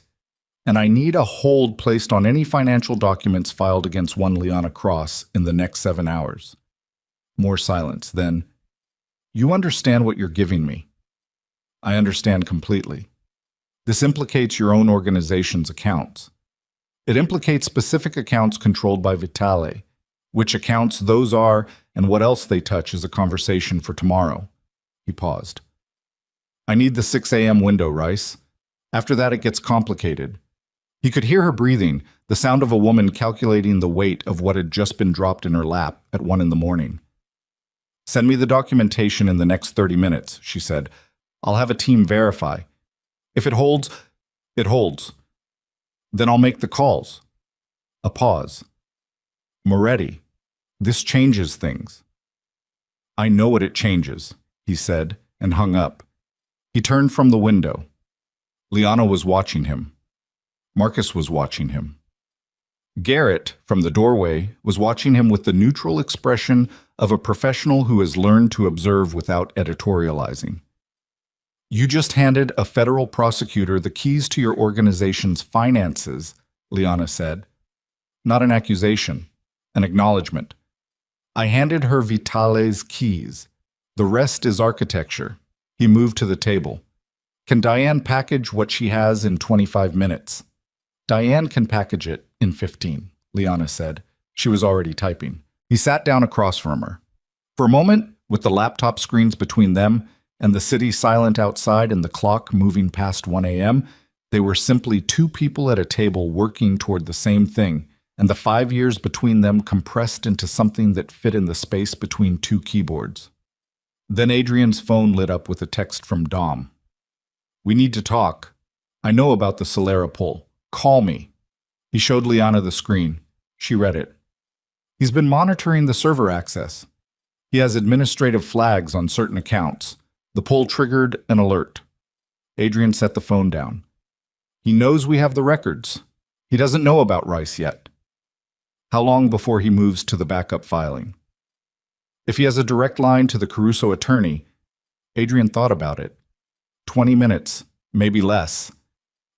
and I need a hold placed on any financial documents filed against one Liana Cross in the next 7 hours. More silence. Then, "You understand what you're giving me?" "I understand completely. This implicates your own organization's accounts. It implicates specific accounts controlled by Vitale. Which accounts those are and what else they touch is a conversation for tomorrow." He paused. "I need the 6 a.m. window, Rice. After that, it gets complicated." He could hear her breathing, the sound of a woman calculating the weight of what had just been dropped in her lap at 1 in the morning. "Send me the documentation in the next 30 minutes, she said. "I'll have a team verify. If it holds, it holds. Then I'll make the calls." A pause. "Moretti, this changes things." "I know what it changes," he said, and hung up. He turned from the window. Liana was watching him. Marcus was watching him. Garrett, from the doorway, was watching him with the neutral expression of a professional who has learned to observe without editorializing. "You just handed a federal prosecutor the keys to your organization's finances," Liana said. "Not an accusation, an acknowledgement. I handed her Vitale's keys. The rest is architecture." He moved to the table. "Can Diane package what she has in 25 minutes?" "Diane can package it in 15, Liana said. She was already typing. He sat down across from her. For a moment, with the laptop screens between them and the city silent outside and the clock moving past 1 a.m., they were simply 2 people at a table working toward the same thing, and the 5 years between them compressed into something that fit in the space between 2 keyboards. Then Adrian's phone lit up with a text from Dom. "We need to talk. I know about the Solera pull. Call me." He showed Liana the screen. She read it. "He's been monitoring the server access. He has administrative flags on certain accounts. The pull triggered an alert." Adrian set the phone down. "He knows we have the records. He doesn't know about Rice yet." "How long before he moves to the backup filing?" "If he has a direct line to the Caruso attorney," Adrian thought about it. 20 minutes, maybe less.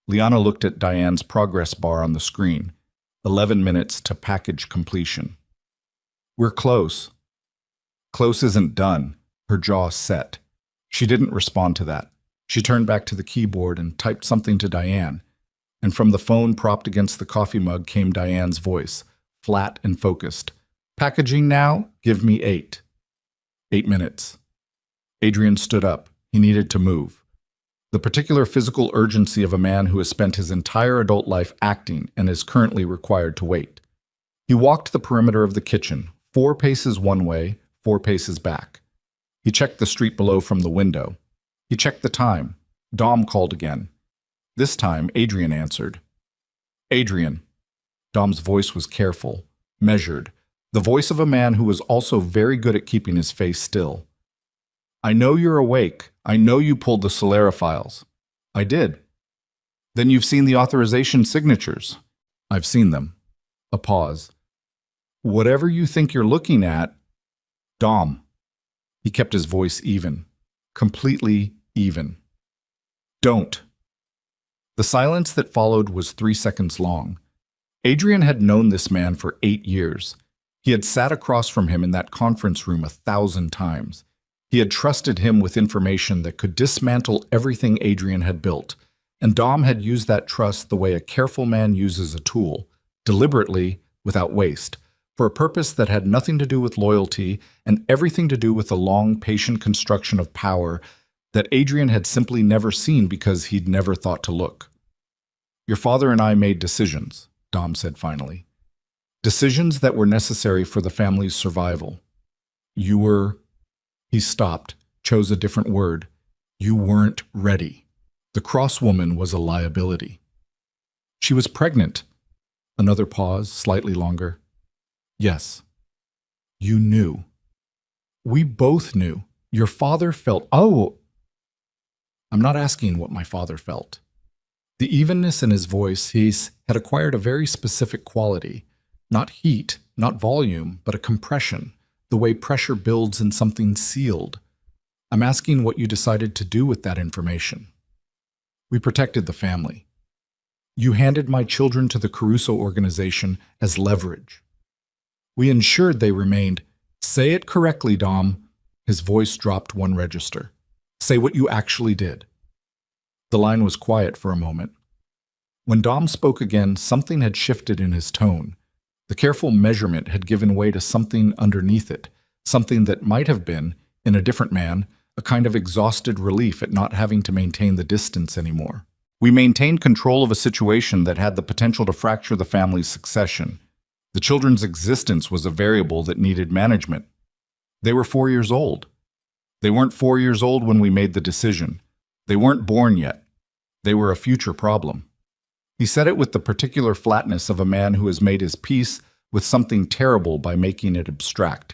Liana looked at Diane's progress bar on the screen. 11 minutes to package completion. "We're close." "Close isn't done." Her jaw set. She didn't respond to that. She turned back to the keyboard and typed something to Diane. And from the phone propped against the coffee mug came Diane's voice. flat and focused. Packaging now, give me 8. 8 minutes. Adrian stood up. He needed to move. The particular physical urgency of a man who has spent his entire adult life acting and is currently required to wait. He walked the perimeter of the kitchen, 4 paces one way, 4 paces back. He checked the street below from the window. He checked the time. Dom called again. This time, Adrian answered. Adrian. Dom's voice was careful, measured, the voice of a man who was also very good at keeping his face still. I know you're awake. I know you pulled the Solera files. I did. Then you've seen the authorization signatures. I've seen them. A pause. Whatever you think you're looking at, Dom. He kept his voice even, completely even. Don't. The silence that followed was 3 seconds long. Adrian had known this man for 8 years. He had sat across from him in that conference room 1,000 times. He had trusted him with information that could dismantle everything Adrian had built, and Dom had used that trust the way a careful man uses a tool, deliberately, without waste, for a purpose that had nothing to do with loyalty and everything to do with the long, patient construction of power that Adrian had simply never seen because he'd never thought to look. Your father and I made decisions, Dom said finally. Decisions that were necessary for the family's survival. You were... He stopped, chose a different word. You weren't ready. The cross woman was a liability. She was pregnant. Another pause, slightly longer. Yes. You knew. We both knew. Your father felt... Oh! I'm not asking what my father felt. The evenness in his voice, he had acquired a very specific quality. Not heat, not volume, but a compression, the way pressure builds in something sealed. I'm asking what you decided to do with that information. We protected the family. You handed my children to the Caruso organization as leverage. We ensured they remained. Say it correctly, Dom. His voice dropped 1 register. Say what you actually did. The line was quiet for a moment. When Dom spoke again, something had shifted in his tone. The careful measurement had given way to something underneath it, something that might have been, in a different man, a kind of exhausted relief at not having to maintain the distance anymore. We maintained control of a situation that had the potential to fracture the family's succession. The children's existence was a variable that needed management. They were 4 years old. They weren't 4 years old when we made the decision. They weren't born yet. They were a future problem. He said it with the particular flatness of a man who has made his peace with something terrible by making it abstract.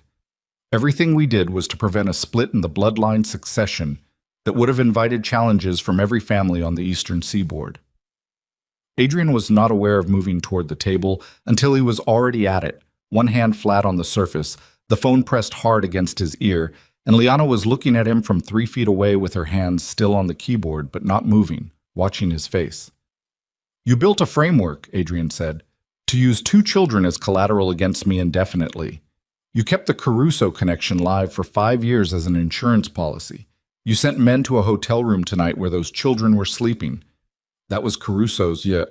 Everything we did was to prevent a split in the bloodline succession that would have invited challenges from every family on the eastern seaboard. Adrian was not aware of moving toward the table until he was already at it, one hand flat on the surface, the phone pressed hard against his ear, and Liana was looking at him from 3 feet away with her hands still on the keyboard but not moving, watching his face. You built a framework, Adrian said, to use 2 children as collateral against me indefinitely. You kept the Caruso connection live for 5 years as an insurance policy. You sent men to a hotel room tonight where those children were sleeping. That was Caruso's, yeah.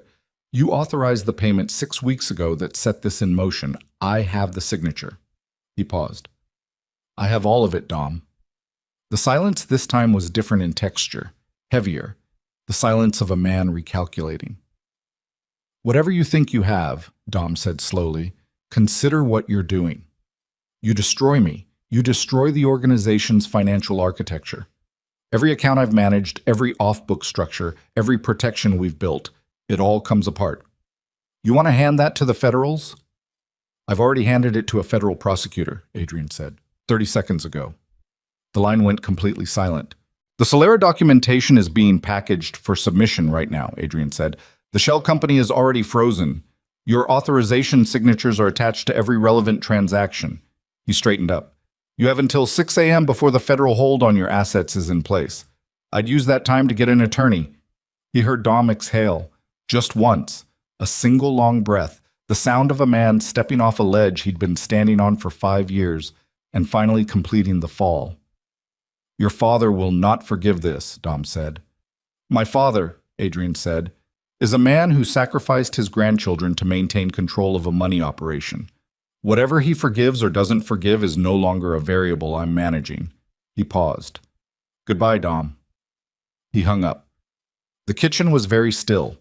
You authorized the payment 6 weeks ago that set this in motion. I have the signature. He paused. I have all of it, Dom. The silence this time was different in texture, heavier, the silence of a man recalculating. Whatever you think you have, Dom said slowly, consider what you're doing. You destroy me. You destroy the organization's financial architecture. Every account I've managed, every off-book structure, every protection we've built, it all comes apart. You want to hand that to the federals? I've already handed it to a federal prosecutor, Adrian said, 30 seconds ago. The line went completely silent. The Solera documentation is being packaged for submission right now, Adrian said. The shell company is already frozen. Your authorization signatures are attached to every relevant transaction. He straightened up. You have until 6 a.m. before the federal hold on your assets is in place. I'd use that time to get an attorney. He heard Dom exhale, just once, a single long breath, the sound of a man stepping off a ledge he'd been standing on for 5 years, and finally completing the fall. Your father will not forgive this, Dom said. My father, Adrian said, is a man who sacrificed his grandchildren to maintain control of a money operation. Whatever he forgives or doesn't forgive is no longer a variable I'm managing. He paused. Goodbye, Dom. He hung up. The kitchen was very still.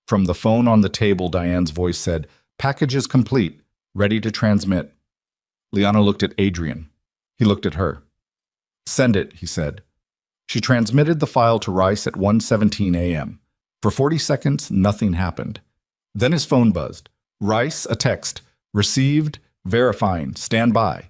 From the phone on the table, Diane's voice said, "Package is complete, ready to transmit." Liana looked at Adrian. He looked at her. "Send it," he said. She transmitted the file to Rice at 1:17 a.m. For 40 seconds, nothing happened. Then his phone buzzed. Rice, a text. Received, verifying, stand by.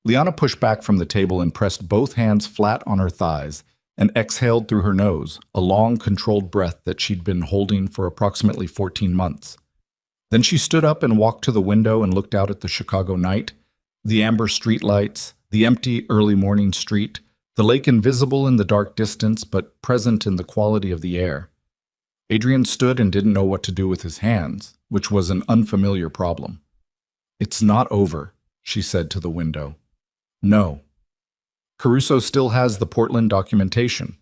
Liana pushed back from the table and pressed both hands flat on her thighs and exhaled through her nose, a long, controlled breath that she'd been holding for approximately 14 months. Then she stood up and walked to the window and looked out at the Chicago night, the amber streetlights, the empty early morning street, the lake invisible in the dark distance but present in the quality of the air. Adrian stood and didn't know what to do with his hands, which was an unfamiliar problem. "It's not over," she said to the window. "No. Caruso still has the Portland documentation,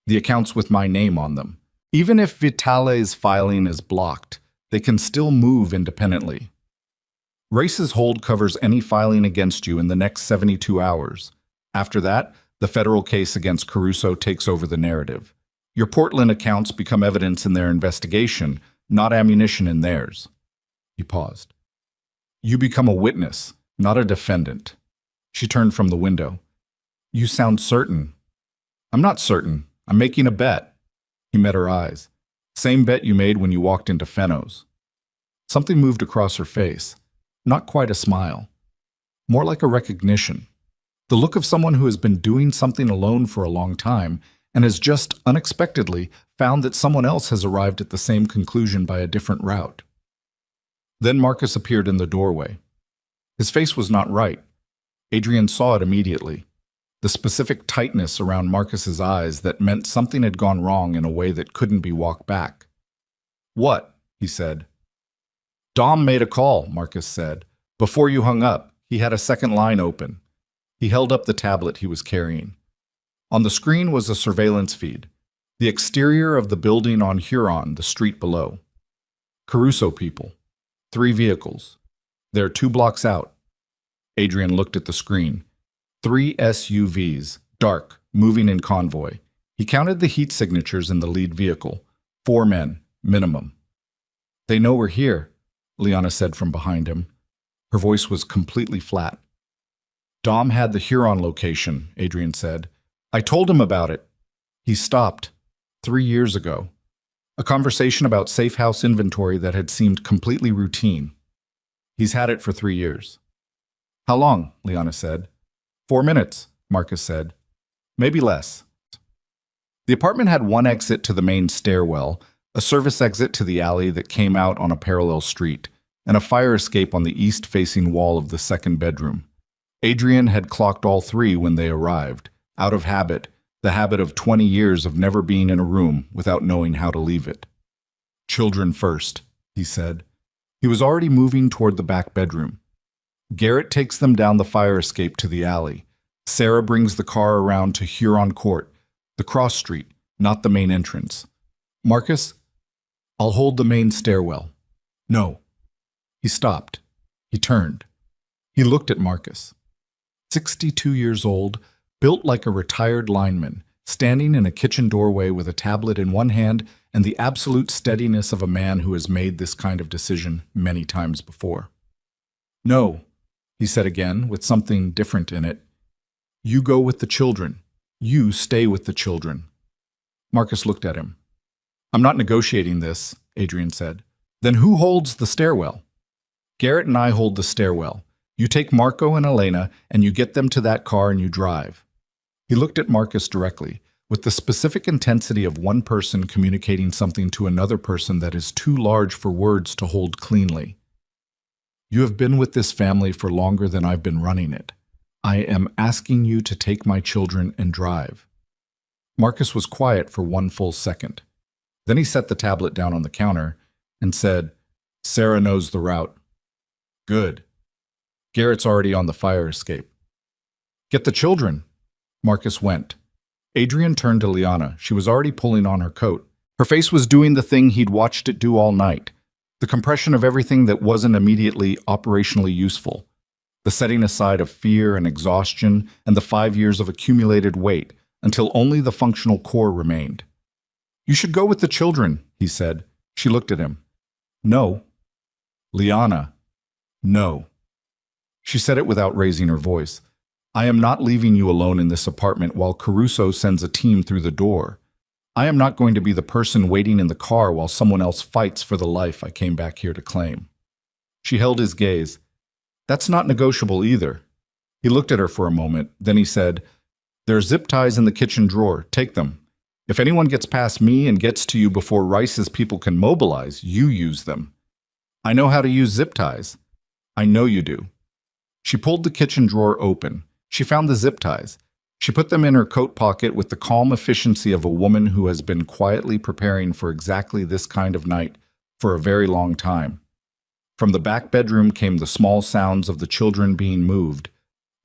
the accounts with my name on them. Even if Vitale's filing is blocked, they can still move independently. Rice's hold covers any filing against you in the next 72 hours. After that, the federal case against Caruso takes over the narrative. Your Portland accounts become evidence in their investigation, not ammunition in theirs." He paused. "You become a witness, not a defendant." She turned from the window. "You sound certain." "I'm not certain. I'm making a bet." He met her eyes. "Same bet you made when you walked into Fenno's." Something moved across her face. Not quite a smile. More like a recognition. The look of someone who has been doing something alone for a long time and has just unexpectedly found that someone else has arrived at the same conclusion by a different route. Then Marcus appeared in the doorway. His face was not right. Adrian saw it immediately. The specific tightness around Marcus's eyes that meant something had gone wrong in a way that couldn't be walked back. "What?" he said. "Dom made a call," Marcus said. "Before you hung up, he had a second line open." He held up the tablet he was carrying. On the screen was a surveillance feed, the exterior of the building on Huron, the street below. Caruso people. 3 vehicles. They're 2 blocks out. Adrian looked at the screen. 3 SUVs, dark, moving in convoy. He counted the heat signatures in the lead vehicle. 4 men, minimum. "They know we're here," Liana said from behind him. Her voice was completely flat. "Dom had the Huron location," Adrian said. "I told him about it. He stopped. 3 years ago. A conversation about safe house inventory that had seemed completely routine. He's had it for 3 years." "How long?" Liana said. 4 minutes, Marcus said. "Maybe less." The apartment had one exit to the main stairwell, a service exit to the alley that came out on a parallel street, and a fire escape on the east-facing wall of the second bedroom. Adrian had clocked all 3 when they arrived, out of habit, the habit of 20 years of never being in a room without knowing how to leave it. "Children first," he said. He was already moving toward the back bedroom. Garrett takes them down the fire escape to the alley. Sarah brings the car around to Huron Court, the cross street, not the main entrance. "Marcus, I'll hold the main stairwell." "No." He stopped. He turned. He looked at Marcus. 62 years old, built like a retired lineman, standing in a kitchen doorway with a tablet in one hand and the absolute steadiness of a man who has made this kind of decision many times before. "No," he said again, with something different in it. "You go with the children. You stay with the children." Marcus looked at him. "I'm not negotiating this," Adrian said. "Then who holds the stairwell?" "Garrett and I hold the stairwell. You take Marco and Elena, and you get them to that car and you drive." He looked at Marcus directly, with the specific intensity of one person communicating something to another person that is too large for words to hold cleanly. "You have been with this family for longer than I've been running it. I am asking you to take my children and drive." Marcus was quiet for 1 full second. Then he set the tablet down on the counter and said, "Sarah knows the route." "Good. Garrett's already on the fire escape." "Get the children." Marcus went. Adrian turned to Liana. She was already pulling on her coat. Her face was doing the thing he'd watched it do all night. The compression of everything that wasn't immediately operationally useful. The setting aside of fear and exhaustion and the 5 years of accumulated weight until only the functional core remained. "You should go with the children," he said. She looked at him. "No." "Liana." "No." She said it without raising her voice. "I am not leaving you alone in this apartment while Caruso sends a team through the door. I am not going to be the person waiting in the car while someone else fights for the life I came back here to claim." She held his gaze. "That's not negotiable either." He looked at her for a moment, then he said, "There are zip ties in the kitchen drawer. Take them. If anyone gets past me and gets to you before Rice's people can mobilize, you use them. I know how to use zip ties." "I know you do." She pulled the kitchen drawer open. She found the zip ties. She put them in her coat pocket with the calm efficiency of a woman who has been quietly preparing for exactly this kind of night for a very long time. From the back bedroom came the small sounds of the children being moved.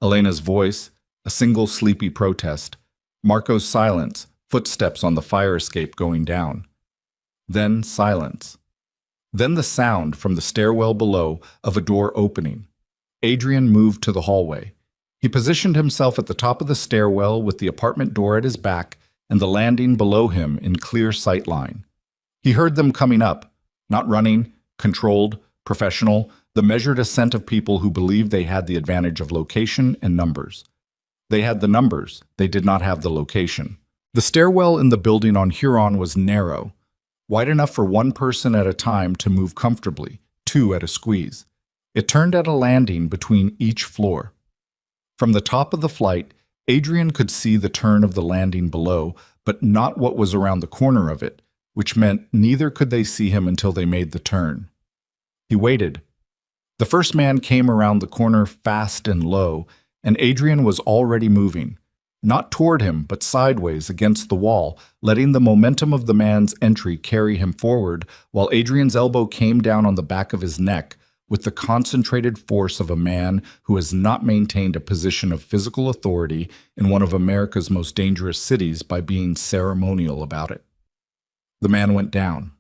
Elena's voice, a single sleepy protest. Marco's silence, footsteps on the fire escape going down. Then silence. Then the sound from the stairwell below of a door opening. Adrian moved to the hallway. He positioned himself at the top of the stairwell with the apartment door at his back and the landing below him in clear sight line. He heard them coming up, not running, controlled, professional, the measured ascent of people who believed they had the advantage of location and numbers. They had the numbers, they did not have the location. The stairwell in the building on Huron was narrow, wide enough for one person at a time to move comfortably, two at a squeeze. It turned at a landing between each floor. From the top of the flight, Adrian could see the turn of the landing below, but not what was around the corner of it, which meant neither could they see him until they made the turn. He waited. The first man came around the corner fast and low, and Adrian was already moving, not toward him, but sideways against the wall, letting the momentum of the man's entry carry him forward, while Adrian's elbow came down on the back of his neck, with the concentrated force of a man who has not maintained a position of physical authority in one of America's most dangerous cities by being ceremonial about it. The man went down.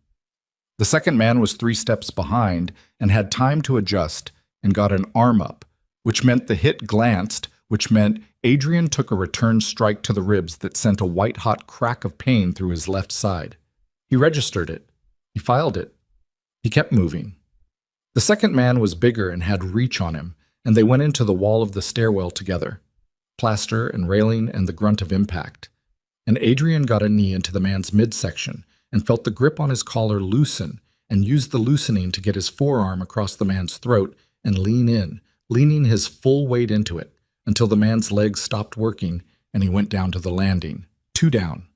The second man was 3 steps behind and had time to adjust and got an arm up, which meant the hit glanced, which meant Adrian took a return strike to the ribs that sent a white-hot crack of pain through his left side. He registered it. He filed it. He kept moving. The second man was bigger and had reach on him, and they went into the wall of the stairwell together. Plaster and railing and the grunt of impact. And Adrian got a knee into the man's midsection and felt the grip on his collar loosen and used the loosening to get his forearm across the man's throat and lean in, leaning his full weight into it until the man's legs stopped working and he went down to the landing, 2 down.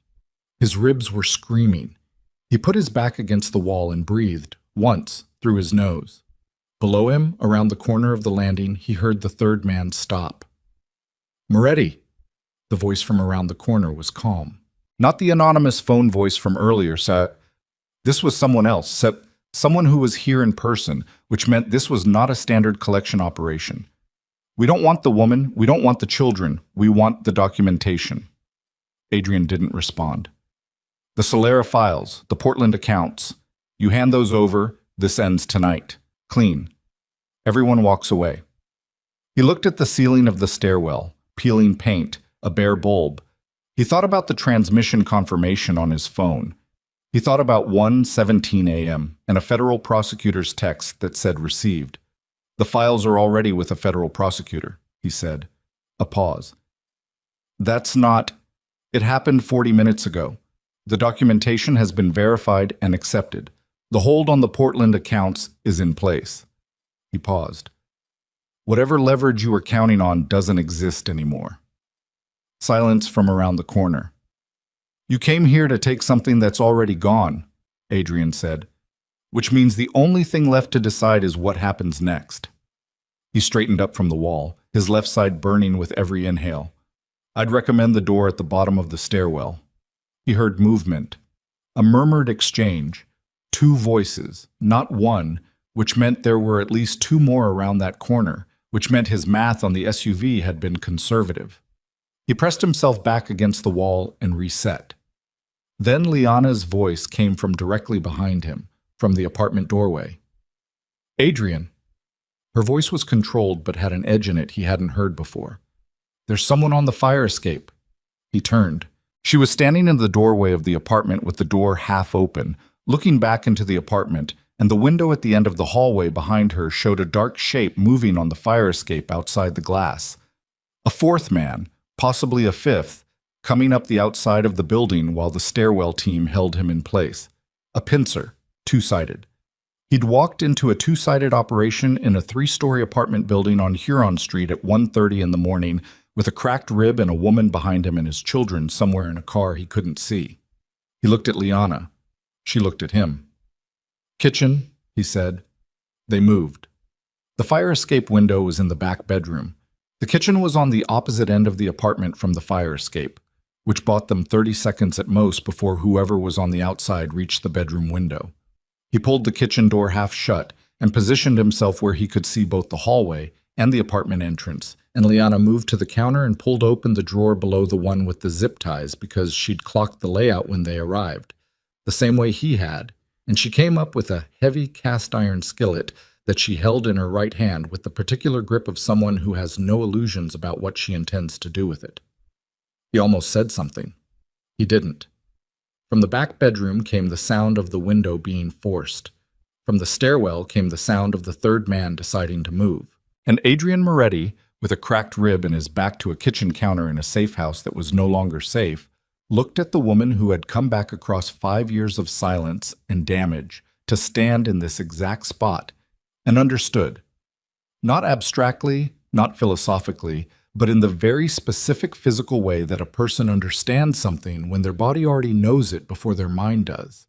His ribs were screaming. He put his back against the wall and breathed, once, through his nose. Below him, around the corner of the landing, he heard the third man stop. "Moretti!" The voice from around the corner was calm. Not the anonymous phone voice from earlier, This was someone else, someone who was here in person, which meant this was not a standard collection operation. "We don't want the woman, we don't want the children, we want the documentation." Adrian didn't respond. "The Solera files, the Portland accounts. You hand those over, this ends tonight. Clean." Everyone walks away. He looked at the ceiling of the stairwell, peeling paint, a bare bulb. He thought about the transmission confirmation on his phone. He thought about 1:17 a.m. and a federal prosecutor's text that said received. "The files are already with a federal prosecutor," he said. A pause. "That's not... It happened 40 minutes ago. The documentation has been verified and accepted. The hold on the Portland accounts is in place." He paused. "Whatever leverage you were counting on doesn't exist anymore." Silence from around the corner. "You came here to take something that's already gone," Adrian said, "which means the only thing left to decide is what happens next." He straightened up from the wall, his left side burning with every inhale. "I'd recommend the door at the bottom of the stairwell." He heard movement, a murmured exchange, 2 voices, not one, which meant there were at least 2 more around that corner, which meant his math on the SUV had been conservative. He pressed himself back against the wall and reset. Then Liana's voice came from directly behind him, from the apartment doorway. "Adrian." Her voice was controlled but had an edge in it he hadn't heard before. "There's someone on the fire escape." He turned. She was standing in the doorway of the apartment with the door half open, looking back into the apartment, and the window at the end of the hallway behind her showed a dark shape moving on the fire escape outside the glass. A fourth man, possibly a fifth, coming up the outside of the building while the stairwell team held him in place. A pincer, two-sided. He'd walked into a two-sided operation in a 3-story apartment building on Huron Street at 1:30 in the morning with a cracked rib and a woman behind him and his children somewhere in a car he couldn't see. He looked at Liana. She looked at him. "Kitchen," he said. They moved. The fire escape window was in the back bedroom. The kitchen was on the opposite end of the apartment from the fire escape, which bought them 30 seconds at most before whoever was on the outside reached the bedroom window. He pulled the kitchen door half shut and positioned himself where he could see both the hallway and the apartment entrance, and Liana moved to the counter and pulled open the drawer below the one with the zip ties because she'd clocked the layout when they arrived, the same way he had, and she came up with a heavy cast-iron skillet that she held in her right hand with the particular grip of someone who has no illusions about what she intends to do with it. He almost said something. He didn't. From the back bedroom came the sound of the window being forced. From the stairwell came the sound of the third man deciding to move. And Adrian Moretti, with a cracked rib and his back to a kitchen counter in a safe house that was no longer safe, looked at the woman who had come back across 5 years of silence and damage to stand in this exact spot, and understood. Not abstractly, not philosophically, but in the very specific physical way that a person understands something when their body already knows it before their mind does.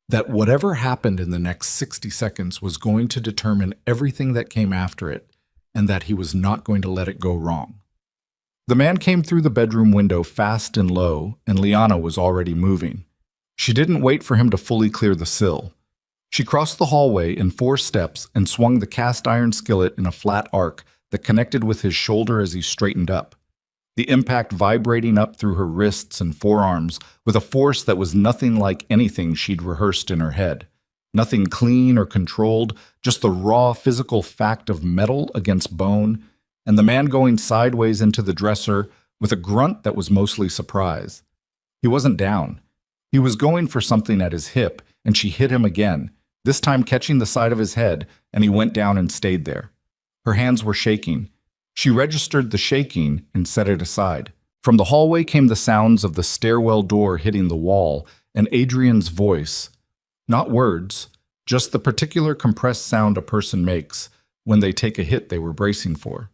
That whatever happened in the next 60 seconds was going to determine everything that came after it, and that he was not going to let it go wrong. The man came through the bedroom window fast and low, and Liana was already moving. She didn't wait for him to fully clear the sill. She crossed the hallway in 4 steps and swung the cast-iron skillet in a flat arc that connected with his shoulder as he straightened up, the impact vibrating up through her wrists and forearms with a force that was nothing like anything she'd rehearsed in her head. Nothing clean or controlled, just the raw physical fact of metal against bone, and the man going sideways into the dresser with a grunt that was mostly surprise. He wasn't down. He was going for something at his hip, and she hit him again, this time catching the side of his head, and he went down and stayed there. Her hands were shaking. She registered the shaking and set it aside. From the hallway came the sounds of the stairwell door hitting the wall and Adrian's voice. Not words, just the particular compressed sound a person makes when they take a hit they were bracing for.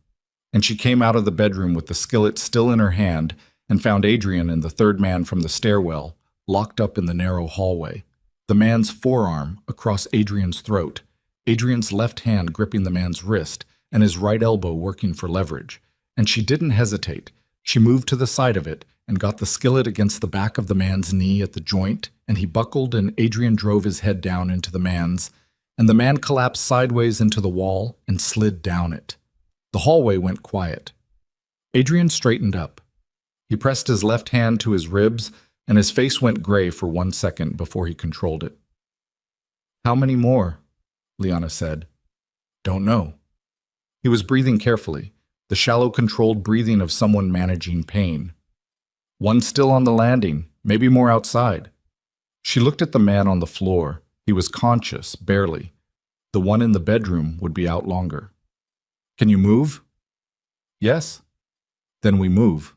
And she came out of the bedroom with the skillet still in her hand and found Adrian and the third man from the stairwell, locked up in the narrow hallway. The man's forearm across Adrian's throat, Adrian's left hand gripping the man's wrist, and his right elbow working for leverage. And she didn't hesitate. She moved to the side of it and got the skillet against the back of the man's knee at the joint, and he buckled and Adrian drove his head down into the man's, and the man collapsed sideways into the wall and slid down it. The hallway went quiet. Adrian straightened up. He pressed his left hand to his ribs, and his face went gray for 1 second before he controlled it. "How many more?" Liana said. "Don't know." He was breathing carefully, the shallow, controlled breathing of someone managing pain. "One still on the landing, maybe more outside." She looked at the man on the floor. He was conscious, barely. The one in the bedroom would be out longer. "Can you move?" "Yes." "Then we move."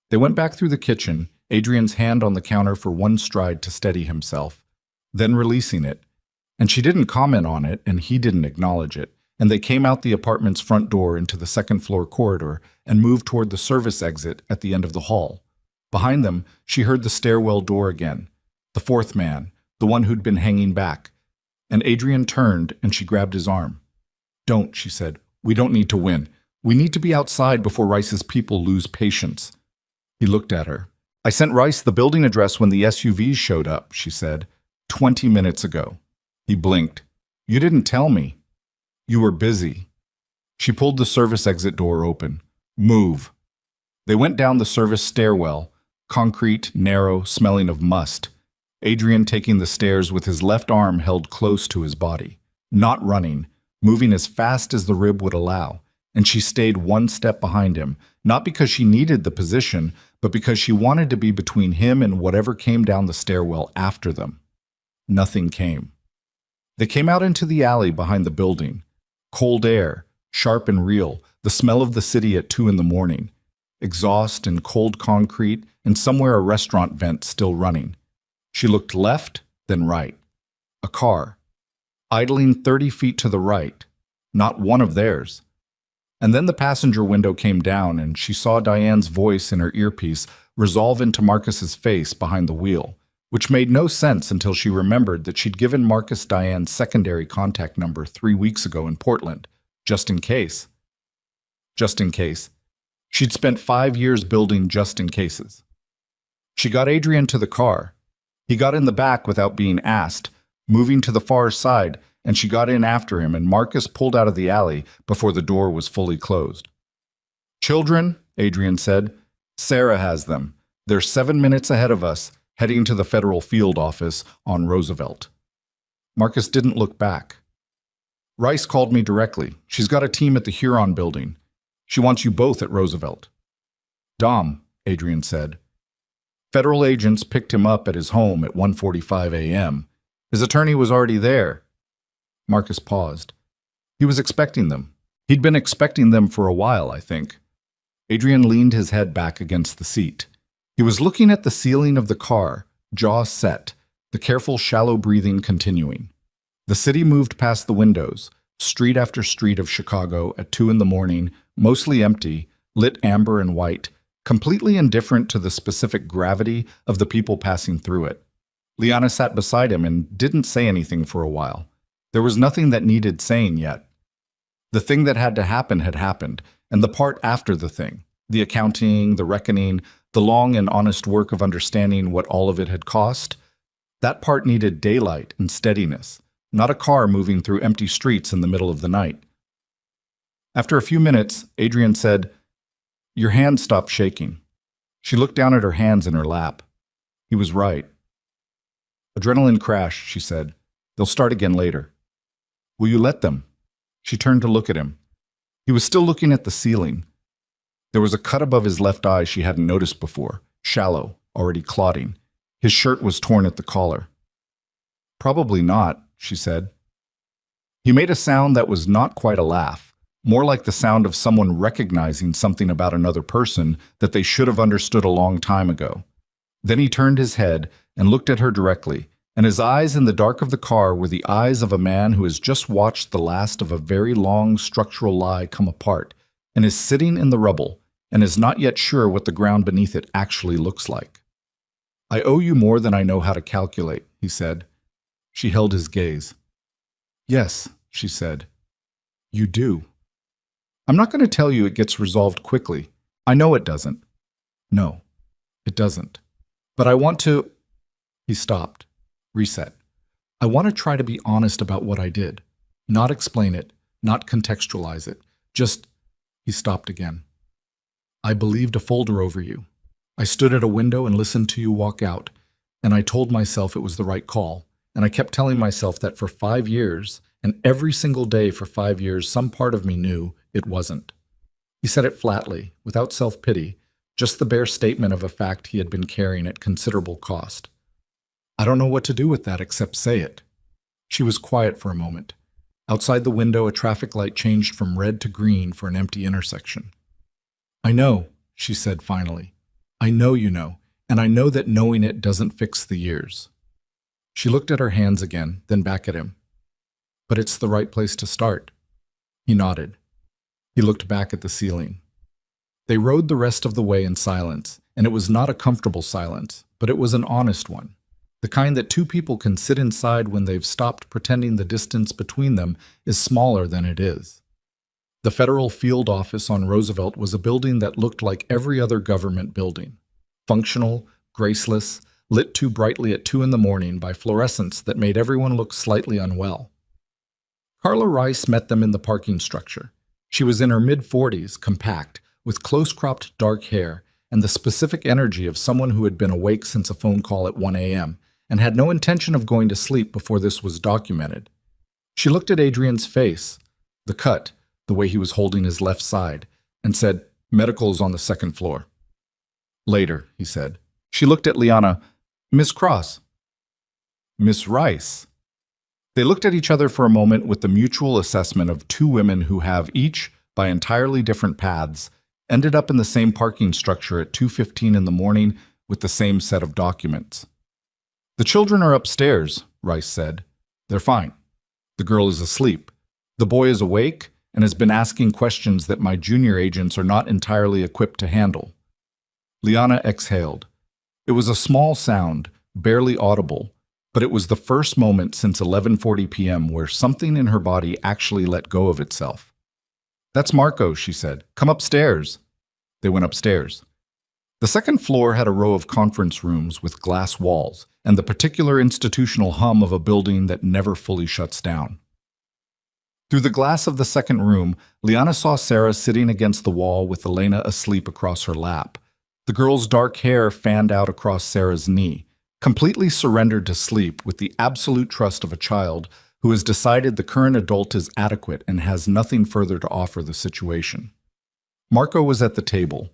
They went back through the kitchen, Adrian's hand on the counter for 1 stride to steady himself, then releasing it. And she didn't comment on it, and he didn't acknowledge it. And they came out the apartment's front door into the second-floor corridor and moved toward the service exit at the end of the hall. Behind them, she heard the stairwell door again. The fourth man, the one who'd been hanging back. And Adrian turned, and she grabbed his arm. "Don't," she said. "We don't need to win. We need to be outside before Rice's people lose patience." He looked at her. "I sent Rice the building address when the SUVs showed up," she said. 20 minutes ago." He blinked. "You didn't tell me." "You were busy." She pulled the service exit door open. "Move." They went down the service stairwell, concrete, narrow, smelling of must. Adrian taking the stairs with his left arm held close to his body. Not running, moving as fast as the rib would allow, and she stayed one step behind him, not because she needed the position, but because she wanted to be between him and whatever came down the stairwell after them. Nothing came. They came out into the alley behind the building. Cold air, sharp and real, the smell of the city at 2 in the morning. Exhaust and cold concrete, and somewhere a restaurant vent still running. She looked left, then right. A car, idling 30 feet to the right, not one of theirs. And then the passenger window came down and she saw Diane's voice in her earpiece resolve into Marcus's face behind the wheel, which made no sense until she remembered that she'd given Marcus Diane's secondary contact number 3 weeks ago in Portland, just in case. Just in case. She'd spent 5 years building just in cases. She got Adrian to the car. He got in the back without being asked, moving to the far side, and she got in after him, and Marcus pulled out of the alley before the door was fully closed. "Children," Adrian said, "Sarah has them. They're 7 minutes ahead of us, heading to the federal field office on Roosevelt." Marcus didn't look back. "Rice called me directly. She's got a team at the Huron building. She wants you both at Roosevelt." "Dom," Adrian said. Federal agents picked him up at his home at 1:45 a.m. His attorney was already there. Marcus paused. He was expecting them. He'd been expecting them for a while, I think. Adrian leaned his head back against the seat. He was looking at the ceiling of the car, jaw set, the careful, shallow breathing continuing. The city moved past the windows, street after street of Chicago at 2 in the morning, mostly empty, lit amber and white, completely indifferent to the specific gravity of the people passing through it. Liana sat beside him and didn't say anything for a while. There was nothing that needed saying yet. The thing that had to happen had happened, and the part after the thing, the accounting, the reckoning, the long and honest work of understanding what all of it had cost, that part needed daylight and steadiness, not a car moving through empty streets in the middle of the night. After a few minutes, Adrian said, "Your hand stopped shaking." She looked down at her hands in her lap. He was right. "Adrenaline crash," she said. "They'll start again later." "Will you let them?" She turned to look at him. He was still looking at the ceiling. There was a cut above his left eye she hadn't noticed before, shallow, already clotting. His shirt was torn at the collar. "Probably not," she said. He made a sound that was not quite a laugh, more like the sound of someone recognizing something about another person that they should have understood a long time ago. Then he turned his head and looked at her directly, and his eyes in the dark of the car were the eyes of a man who has just watched the last of a very long structural lie come apart and is sitting in the rubble and is not yet sure what the ground beneath it actually looks like. "I owe you more than I know how to calculate," he said. She held his gaze. "Yes," she said. "You do. I'm not going to tell you it gets resolved quickly. I know it doesn't. No, it doesn't. But I want to—" He stopped. Reset. "I want to try to be honest about what I did. Not explain it, not contextualize it. Just—" He stopped again. "I believed a folder over you. I stood at a window and listened to you walk out, and I told myself it was the right call, and I kept telling myself that for 5 years, and every single day for 5 years, some part of me knew it wasn't." He said it flatly, without self-pity, just the bare statement of a fact he had been carrying at considerable cost. "I don't know what to do with that except say it." She was quiet for a moment. Outside the window, a traffic light changed from red to green for an empty intersection. "I know," she said finally. "I know you know, and I know that knowing it doesn't fix the years." She looked at her hands again, then back at him. "But it's the right place to start." He nodded. He looked back at the ceiling. They rode the rest of the way in silence, and it was not a comfortable silence, but it was an honest one. The kind that two people can sit inside when they've stopped pretending the distance between them is smaller than it is. The federal field office on Roosevelt was a building that looked like every other government building. Functional, graceless, lit too brightly at 2 in the morning by fluorescence that made everyone look slightly unwell. Carla Rice met them in the parking structure. She was in her mid-40s, compact, with close-cropped dark hair and the specific energy of someone who had been awake since a phone call at 1 a.m., and had no intention of going to sleep before this was documented. She looked at Adrian's face, the cut, the way he was holding his left side, and said, "Medical's on the second floor." "Later," he said. She looked at Liana. "Miss Cross." "Miss Rice." They looked at each other for a moment with the mutual assessment of two women who have each, by entirely different paths, ended up in the same parking structure at 2:15 in the morning with the same set of documents. "The children are upstairs," Rice said. "They're fine. The girl is asleep. The boy is awake and has been asking questions that my junior agents are not entirely equipped to handle." Liana exhaled. It was a small sound, barely audible, but it was the first moment since 11:40 p.m. where something in her body actually let go of itself. "That's Marco," she said. "Come upstairs." They went upstairs. The second floor had a row of conference rooms with glass walls and the particular institutional hum of a building that never fully shuts down. Through the glass of the second room, Liana saw Sarah sitting against the wall with Elena asleep across her lap. The girl's dark hair fanned out across Sarah's knee, completely surrendered to sleep with the absolute trust of a child who has decided the current adult is adequate and has nothing further to offer the situation. Marco was at the table.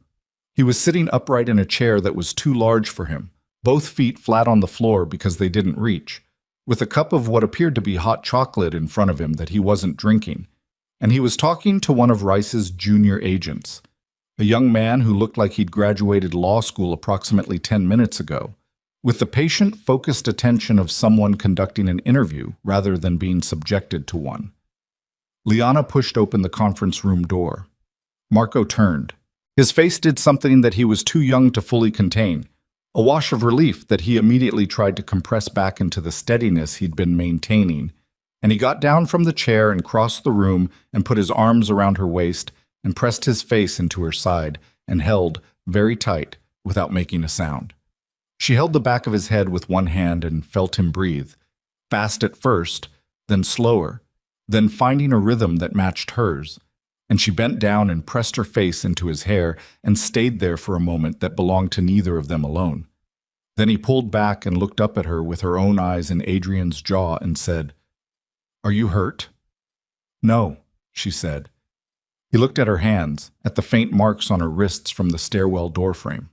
He was sitting upright in a chair that was too large for him, both feet flat on the floor because they didn't reach, with a cup of what appeared to be hot chocolate in front of him that he wasn't drinking, and he was talking to one of Rice's junior agents, a young man who looked like he'd graduated law school approximately 10 minutes ago, with the patient, focused attention of someone conducting an interview rather than being subjected to one. Liana pushed open the conference room door. Marco turned. His face did something that he was too young to fully contain, a wash of relief that he immediately tried to compress back into the steadiness he'd been maintaining, and he got down from the chair and crossed the room and put his arms around her waist and pressed his face into her side and held very tight without making a sound. She held the back of his head with one hand and felt him breathe, fast at first, then slower, then finding a rhythm that matched hers, and she bent down and pressed her face into his hair and stayed there for a moment that belonged to neither of them alone. Then he pulled back and looked up at her with her own eyes in Adrian's jaw and said, "Are you hurt?" "No," she said. He looked at her hands, at the faint marks on her wrists from the stairwell doorframe.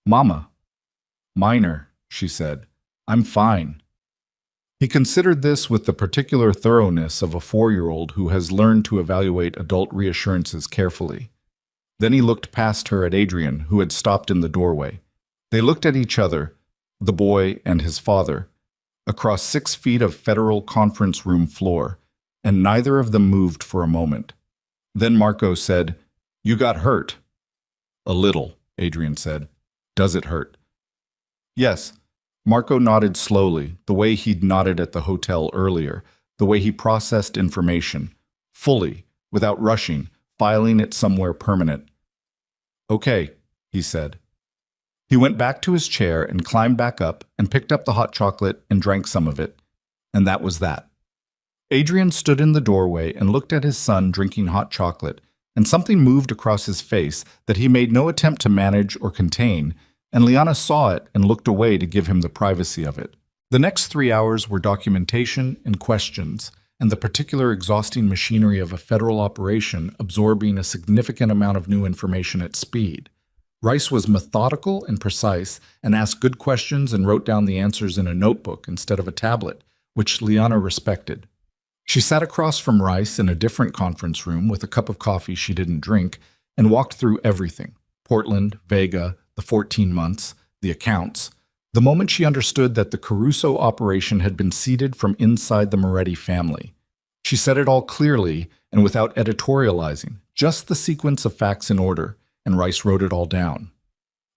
"Mama." "Minor," she said. "I'm fine." He considered this with the particular thoroughness of a 4-year-old who has learned to evaluate adult reassurances carefully. Then he looked past her at Adrian, who had stopped in the doorway. They looked at each other, the boy and his father, across 6 feet of federal conference room floor, and neither of them moved for a moment. Then Marco said, "You got hurt." "A little," Adrian said. "Does it hurt?" "Yes." Marco nodded slowly, the way he'd nodded at the hotel earlier, the way he processed information, fully, without rushing, filing it somewhere permanent. "Okay," he said. He went back to his chair and climbed back up and picked up the hot chocolate and drank some of it, and that was that. Adrian stood in the doorway and looked at his son drinking hot chocolate, and something moved across his face that he made no attempt to manage or contain, and Liana saw it and looked away to give him the privacy of it. The next 3 hours were documentation and questions, and the particular exhausting machinery of a federal operation absorbing a significant amount of new information at speed. Rice was methodical and precise and asked good questions and wrote down the answers in a notebook instead of a tablet, which Liana respected. She sat across from Rice in a different conference room with a cup of coffee she didn't drink and walked through everything: Portland, Vega, the 14 months, the accounts, the moment she understood that the Caruso operation had been seeded from inside the Moretti family. She said it all clearly and without editorializing, just the sequence of facts in order, and Rice wrote it all down.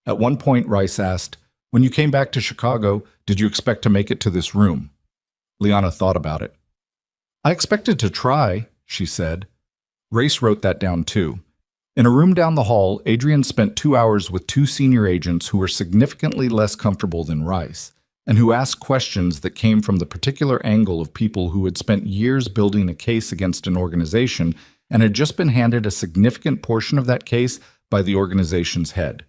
At one point, Rice asked, "When you came back to Chicago, did you expect to make it to this room?" Liana thought about it. "I expected to try," she said. Rice wrote that down too. In a room down the hall, Adrian spent 2 hours with 2 senior agents who were significantly less comfortable than Rice, and who asked questions that came from the particular angle of people who had spent years building a case against an organization and had just been handed a significant portion of that case by the organization's head.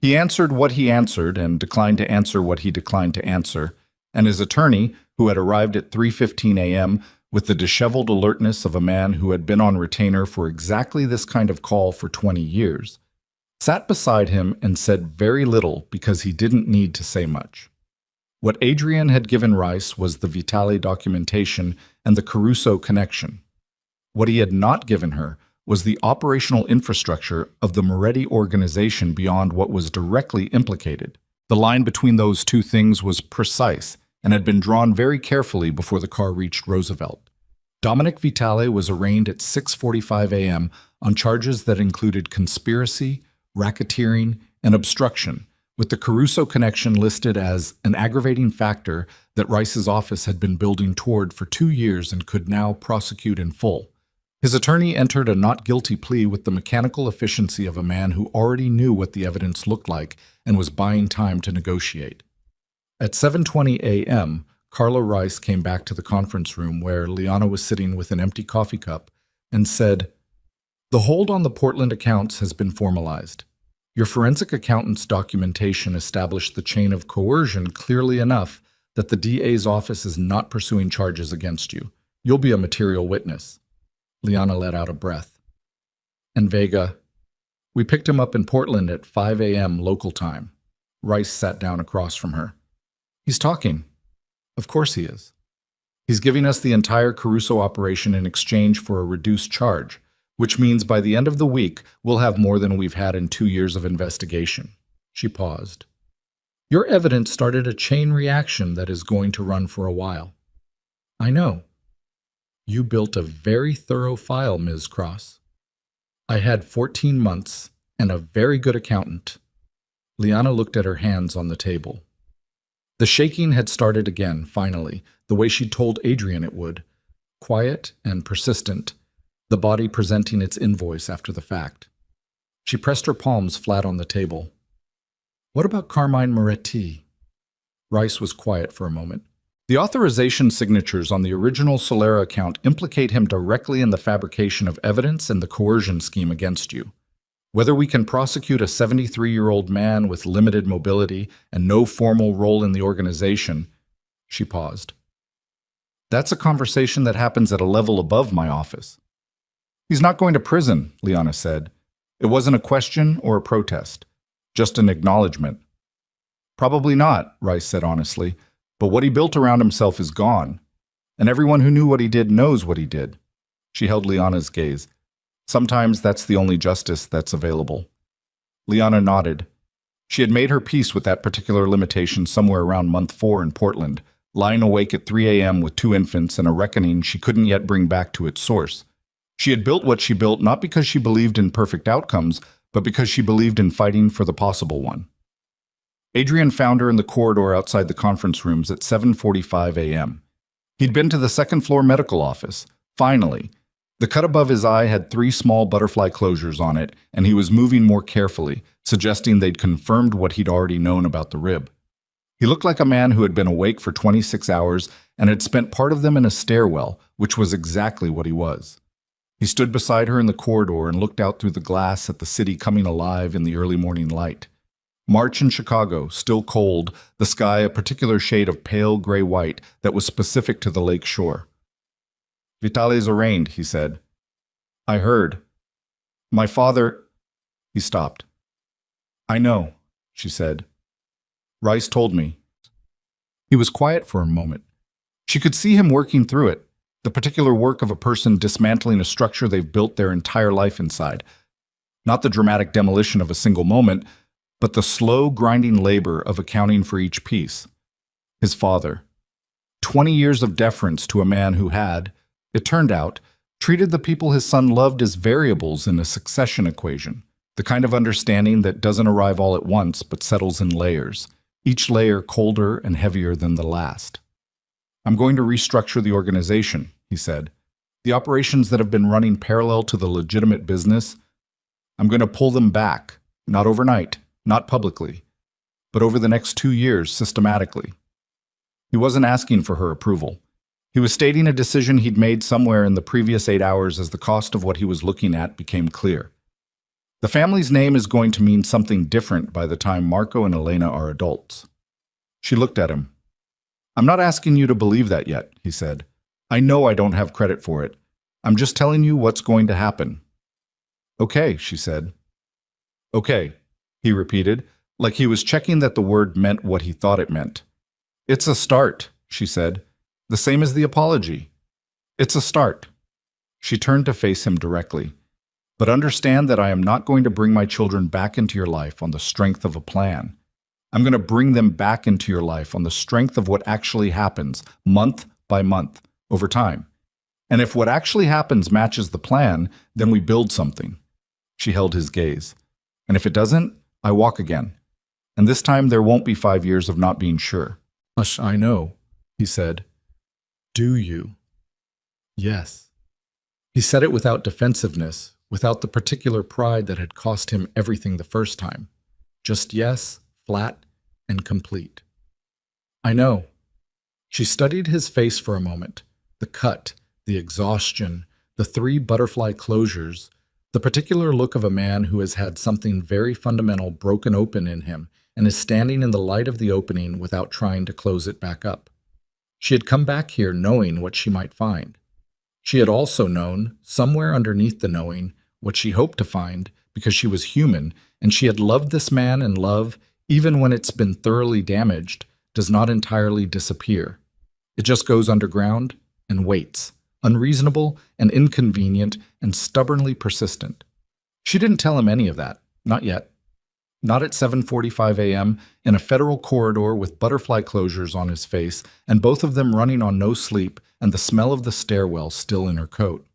He answered what he answered and declined to answer what he declined to answer, and his attorney, who had arrived at 3:15 a.m. with the disheveled alertness of a man who had been on retainer for exactly this kind of call for 20 years, sat beside him and said very little because he didn't need to say much. What Adrian had given Rice was the Vitale documentation and the Caruso connection. What he had not given her was the operational infrastructure of the Moretti organization beyond what was directly implicated. The line between those two things was precise and had been drawn very carefully before the car reached Roosevelt. Dominic Vitale was arraigned at 6:45 a.m. on charges that included conspiracy, racketeering, and obstruction, with the Caruso connection listed as an aggravating factor that Rice's office had been building toward for 2 years and could now prosecute in full. His attorney entered a not guilty plea with the mechanical efficiency of a man who already knew what the evidence looked like and was buying time to negotiate. At 7:20 a.m., Carla Rice came back to the conference room where Liana was sitting with an empty coffee cup and said, "The hold on the Portland accounts has been formalized. Your forensic accountant's documentation established the chain of coercion clearly enough that the DA's office is not pursuing charges against you. You'll be a material witness." Liana let out a breath. "And Vega, we picked him up in Portland at 5 a.m. local time." Rice sat down across from her. "He's talking." "Of course he is. He's giving us the entire Caruso operation in exchange for a reduced charge, which means by the end of the week, we'll have more than we've had in 2 years of investigation." She paused. "Your evidence started a chain reaction that is going to run for a while." "I know. You built a very thorough file, Ms. Cross. I had 14 months and a very good accountant." Liana looked at her hands on the table. The shaking had started again, finally, the way she'd told Adrian it would. Quiet and persistent, the body presenting its invoice after the fact. She pressed her palms flat on the table. "What about Carmine Moretti?" Rice was quiet for a moment. "The authorization signatures on the original Solera account implicate him directly in the fabrication of evidence and the coercion scheme against you. Whether we can prosecute a 73-year-old man with limited mobility and no formal role in the organization," she paused. "That's a conversation that happens at a level above my office." "He's not going to prison," Liana said. "It wasn't a question or a protest, just an acknowledgement." "Probably not," Rice said honestly, "but what he built around himself is gone. And everyone who knew what he did knows what he did." She held Liana's gaze. "Sometimes that's the only justice that's available." Liana nodded. She had made her peace with that particular limitation somewhere around month 4 in Portland, lying awake at 3 a.m. with 2 infants and a reckoning she couldn't yet bring back to its source. She had built what she built not because she believed in perfect outcomes, but because she believed in fighting for the possible one. Adrian found her in the corridor outside the conference rooms at 7:45 a.m. He'd been to the second-floor medical office. Finally. The cut above his eye had 3 small butterfly closures on it, and he was moving more carefully, suggesting they'd confirmed what he'd already known about the rib. He looked like a man who had been awake for 26 hours and had spent part of them in a stairwell, which was exactly what he was. He stood beside her in the corridor and looked out through the glass at the city coming alive in the early morning light. March in Chicago, still cold, the sky a particular shade of pale gray-white that was specific to the lake shore. "Vitale's arraigned," he said. "I heard. My father—" He stopped. "I know," she said. "Rice told me." He was quiet for a moment. She could see him working through it, the particular work of a person dismantling a structure they've built their entire life inside. Not the dramatic demolition of a single moment, but the slow, grinding labor of accounting for each piece. His father. 20 years of deference to a man who had, it turned out, treated the people his son loved as variables in a succession equation, the kind of understanding that doesn't arrive all at once but settles in layers, each layer colder and heavier than the last. "I'm going to restructure the organization," he said. "The operations that have been running parallel to the legitimate business, I'm going to pull them back, not overnight, not publicly, but over the next 2 years systematically." He wasn't asking for her approval. He was stating a decision he'd made somewhere in the previous 8 hours as the cost of what he was looking at became clear. The family's name is going to mean something different by the time Marco and Elena are adults. She looked at him. I'm not asking you to believe that yet, he said. I know I don't have credit for it. I'm just telling you what's going to happen. Okay, she said. Okay, he repeated, like he was checking that the word meant what he thought it meant. It's a start, she said, the same as the apology. It's a start. She turned to face him directly. But understand that I am not going to bring my children back into your life on the strength of a plan. I'm going to bring them back into your life on the strength of what actually happens, month by month, over time. And if what actually happens matches the plan, then we build something. She held his gaze. And if it doesn't, I walk again. And this time there won't be 5 years of not being sure. Hush, I know, he said. Do you? Yes. He said it without defensiveness, without the particular pride that had cost him everything the first time. Just yes, flat and complete. I know. She studied his face for a moment. The cut, the exhaustion, the 3 butterfly closures, the particular look of a man who has had something very fundamental broken open in him and is standing in the light of the opening without trying to close it back up. She had come back here knowing what she might find. She had also known, somewhere underneath the knowing, what she hoped to find because she was human, and she had loved this man, and love, even when it's been thoroughly damaged, does not entirely disappear. It just goes underground and waits, unreasonable and inconvenient and stubbornly persistent. She didn't tell him any of that, not yet. Not at 7:45 a.m. in a federal corridor with butterfly closures on his face and both of them running on no sleep and the smell of the stairwell still in her coat.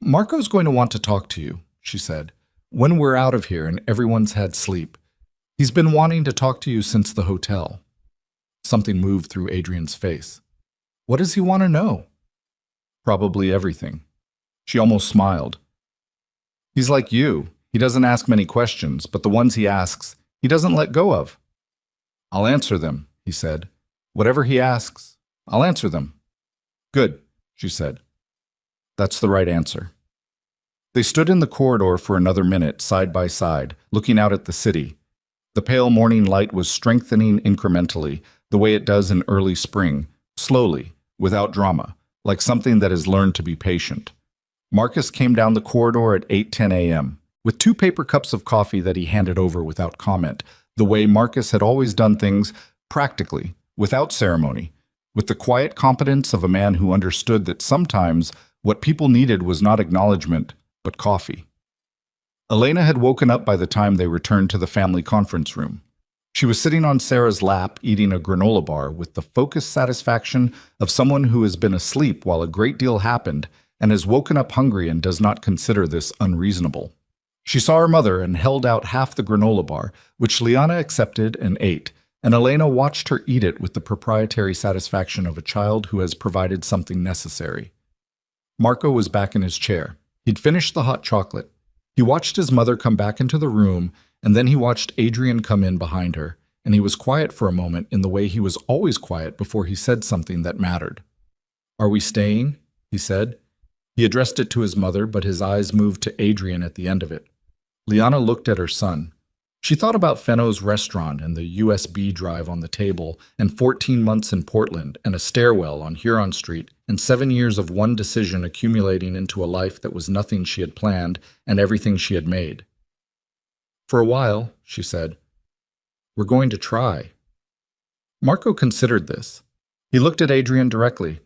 Marco's going to want to talk to you, she said, when we're out of here and everyone's had sleep. He's been wanting to talk to you since the hotel. Something moved through Adrian's face. What does he want to know? Probably everything. She almost smiled. He's like you. He doesn't ask many questions, but the ones he asks, he doesn't let go of. I'll answer them, he said. Whatever he asks, I'll answer them. Good, she said. That's the right answer. They stood in the corridor for another minute, side by side, looking out at the city. The pale morning light was strengthening incrementally, the way it does in early spring, slowly, without drama, like something that has learned to be patient. Marcus came down the corridor at 8:10 a.m., with 2 paper cups of coffee that he handed over without comment, the way Marcus had always done things, practically, without ceremony, with the quiet competence of a man who understood that sometimes what people needed was not acknowledgement, but coffee. Elena had woken up by the time they returned to the family conference room. She was sitting on Sarah's lap eating a granola bar with the focused satisfaction of someone who has been asleep while a great deal happened and has woken up hungry and does not consider this unreasonable. She saw her mother and held out half the granola bar, which Liana accepted and ate, and Elena watched her eat it with the proprietary satisfaction of a child who has provided something necessary. Marco was back in his chair. He'd finished the hot chocolate. He watched his mother come back into the room, and then he watched Adrian come in behind her, and he was quiet for a moment in the way he was always quiet before he said something that mattered. Are we staying? He said. He addressed it to his mother, but his eyes moved to Adrian at the end of it. Liana looked at her son. She thought about Fenno's restaurant and the USB drive on the table and 14 months in Portland and a stairwell on Huron Street and 7 years of one decision accumulating into a life that was nothing she had planned and everything she had made. For a while, she said, we're going to try. Marco considered this. He looked at Adrian directly.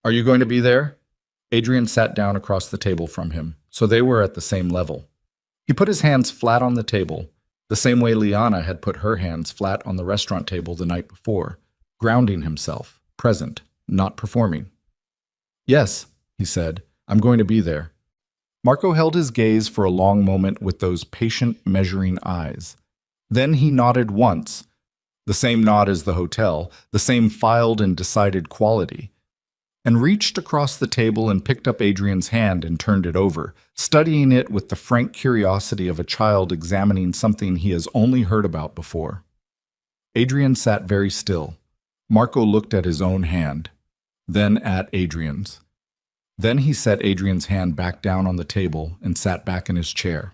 Are you going to be there? Adrian sat down across the table from him, so they were at the same level. He put his hands flat on the table, the same way Liana had put her hands flat on the restaurant table the night before, grounding himself, present, not performing. Yes, he said, I'm going to be there. Marco held his gaze for a long moment with those patient, measuring eyes. Then he nodded once, the same nod as the hotel, the same filed and decided quality, and reached across the table and picked up Adrian's hand and turned it over, studying it with the frank curiosity of a child examining something he has only heard about before. Adrian sat very still. Marco looked at his own hand, then at Adrian's. Then he set Adrian's hand back down on the table and sat back in his chair.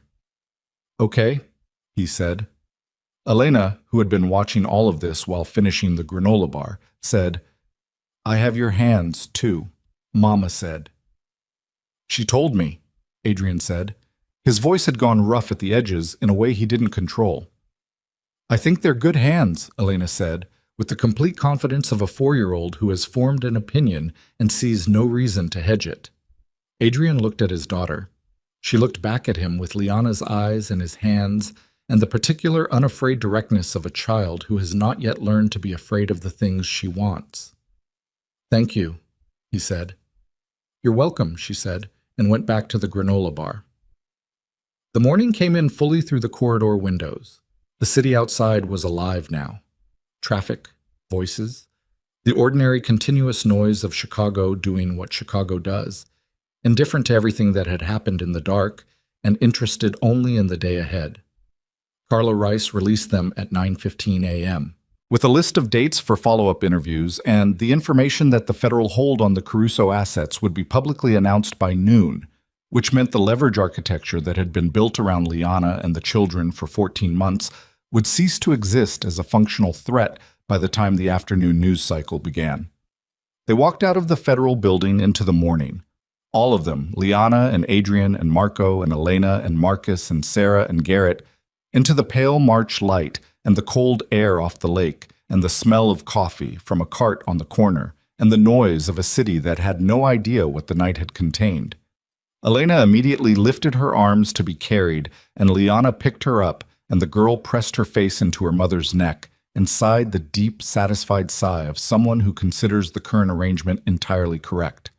Okay, he said. Elena, who had been watching all of this while finishing the granola bar, said, "I have your hands, too," Mama said. "She told me," Adrian said. His voice had gone rough at the edges in a way he didn't control. "I think they're good hands," Elena said, with the complete confidence of a 4-year-old who has formed an opinion and sees no reason to hedge it. Adrian looked at his daughter. She looked back at him with Liana's eyes and his hands and the particular unafraid directness of a child who has not yet learned to be afraid of the things she wants. "Thank you," he said. "You're welcome," she said, and went back to the granola bar. The morning came in fully through the corridor windows. The city outside was alive now. Traffic, voices, the ordinary continuous noise of Chicago doing what Chicago does, indifferent to everything that had happened in the dark and interested only in the day ahead. Carla Rice released them at 9:15 a.m. with a list of dates for follow-up interviews and the information that the federal hold on the Caruso assets would be publicly announced by noon, which meant the leverage architecture that had been built around Liana and the children for 14 months would cease to exist as a functional threat by the time the afternoon news cycle began. They walked out of the federal building into the morning. All of them, Liana and Adrian and Marco and Elena and Marcus and Sarah and Garrett, into the pale March light and the cold air off the lake and the smell of coffee from a cart on the corner and the noise of a city that had no idea what the night had contained. Elena immediately lifted her arms to be carried, and Liana picked her up, and the girl pressed her face into her mother's neck and sighed the deep, satisfied sigh of someone who considers the current arrangement entirely correct.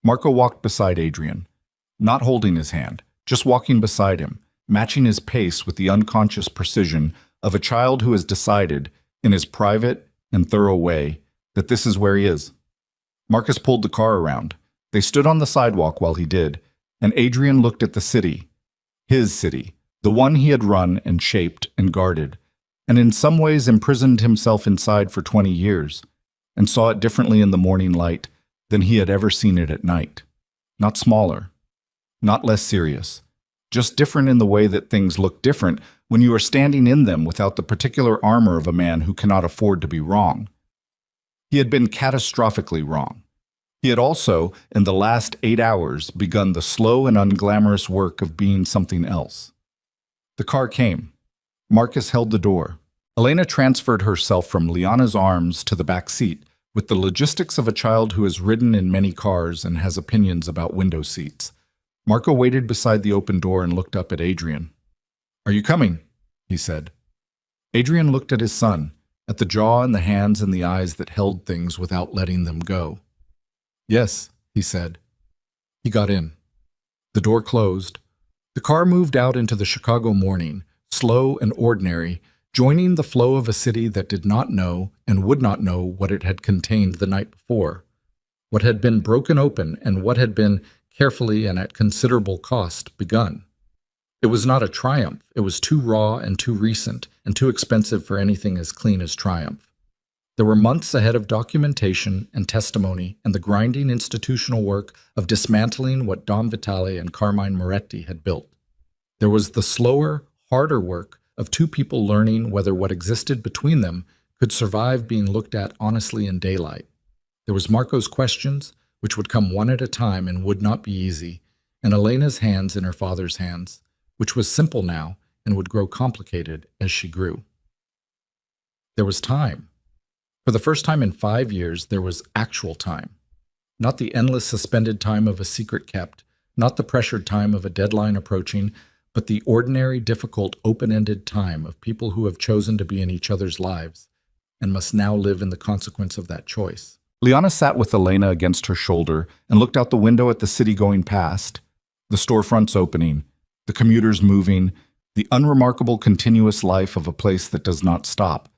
Marco walked beside Adrian, not holding his hand, just walking beside him, matching his pace with the unconscious precision of a child who has decided, in his private and thorough way, that this is where he is. Marcus pulled the car around. They stood on the sidewalk while he did, and Adrian looked at the city, his city, the one he had run and shaped and guarded, and in some ways imprisoned himself inside for 20 years, and saw it differently in the morning light than he had ever seen it at night. Not smaller, not less serious, just different in the way that things look different when you are standing in them without the particular armor of a man who cannot afford to be wrong. He had been catastrophically wrong. He had also, in the last 8 hours, begun the slow and unglamorous work of being something else. The car came. Marcus held the door. Elena transferred herself from Liana's arms to the back seat with the logistics of a child who has ridden in many cars and has opinions about window seats. Marco waited beside the open door and looked up at Adrian. "Are you coming?" he said. Adrian looked at his son, at the jaw and the hands and the eyes that held things without letting them go. "Yes," he said. He got in. The door closed. The car moved out into the Chicago morning, slow and ordinary, joining the flow of a city that did not know and would not know what it had contained the night before, what had been broken open and what had been, carefully and at considerable cost, begun. It was not a triumph. It was too raw and too recent and too expensive for anything as clean as triumph. There were months ahead of documentation and testimony and the grinding institutional work of dismantling what Dom Vitale and Carmine Moretti had built. There was the slower, harder work of two people learning whether what existed between them could survive being looked at honestly in daylight. There was Marco's questions, which would come one at a time and would not be easy, and Elena's hands in her father's hands, which was simple now and would grow complicated as she grew. There was time. For the first time in 5 years, there was actual time. Not the endless suspended time of a secret kept, not the pressured time of a deadline approaching, but the ordinary, difficult, open-ended time of people who have chosen to be in each other's lives and must now live in the consequence of that choice. Liana sat with Elena against her shoulder and looked out the window at the city going past, the storefronts opening, the commuters moving, the unremarkable continuous life of a place that does not stop,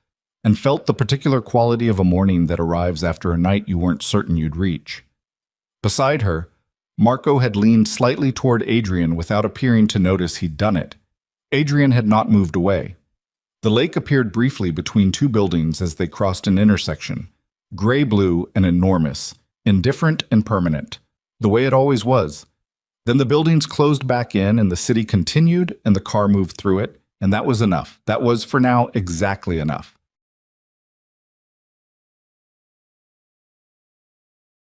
and felt the particular quality of a morning that arrives after a night you weren't certain you'd reach. Beside her, Marco had leaned slightly toward Adrian without appearing to notice he'd done it. Adrian had not moved away. The lake appeared briefly between two buildings as they crossed an intersection, gray-blue and enormous, indifferent and permanent, the way it always was. Then the buildings closed back in and the city continued and the car moved through it, And that was enough. That was, for now, exactly enough.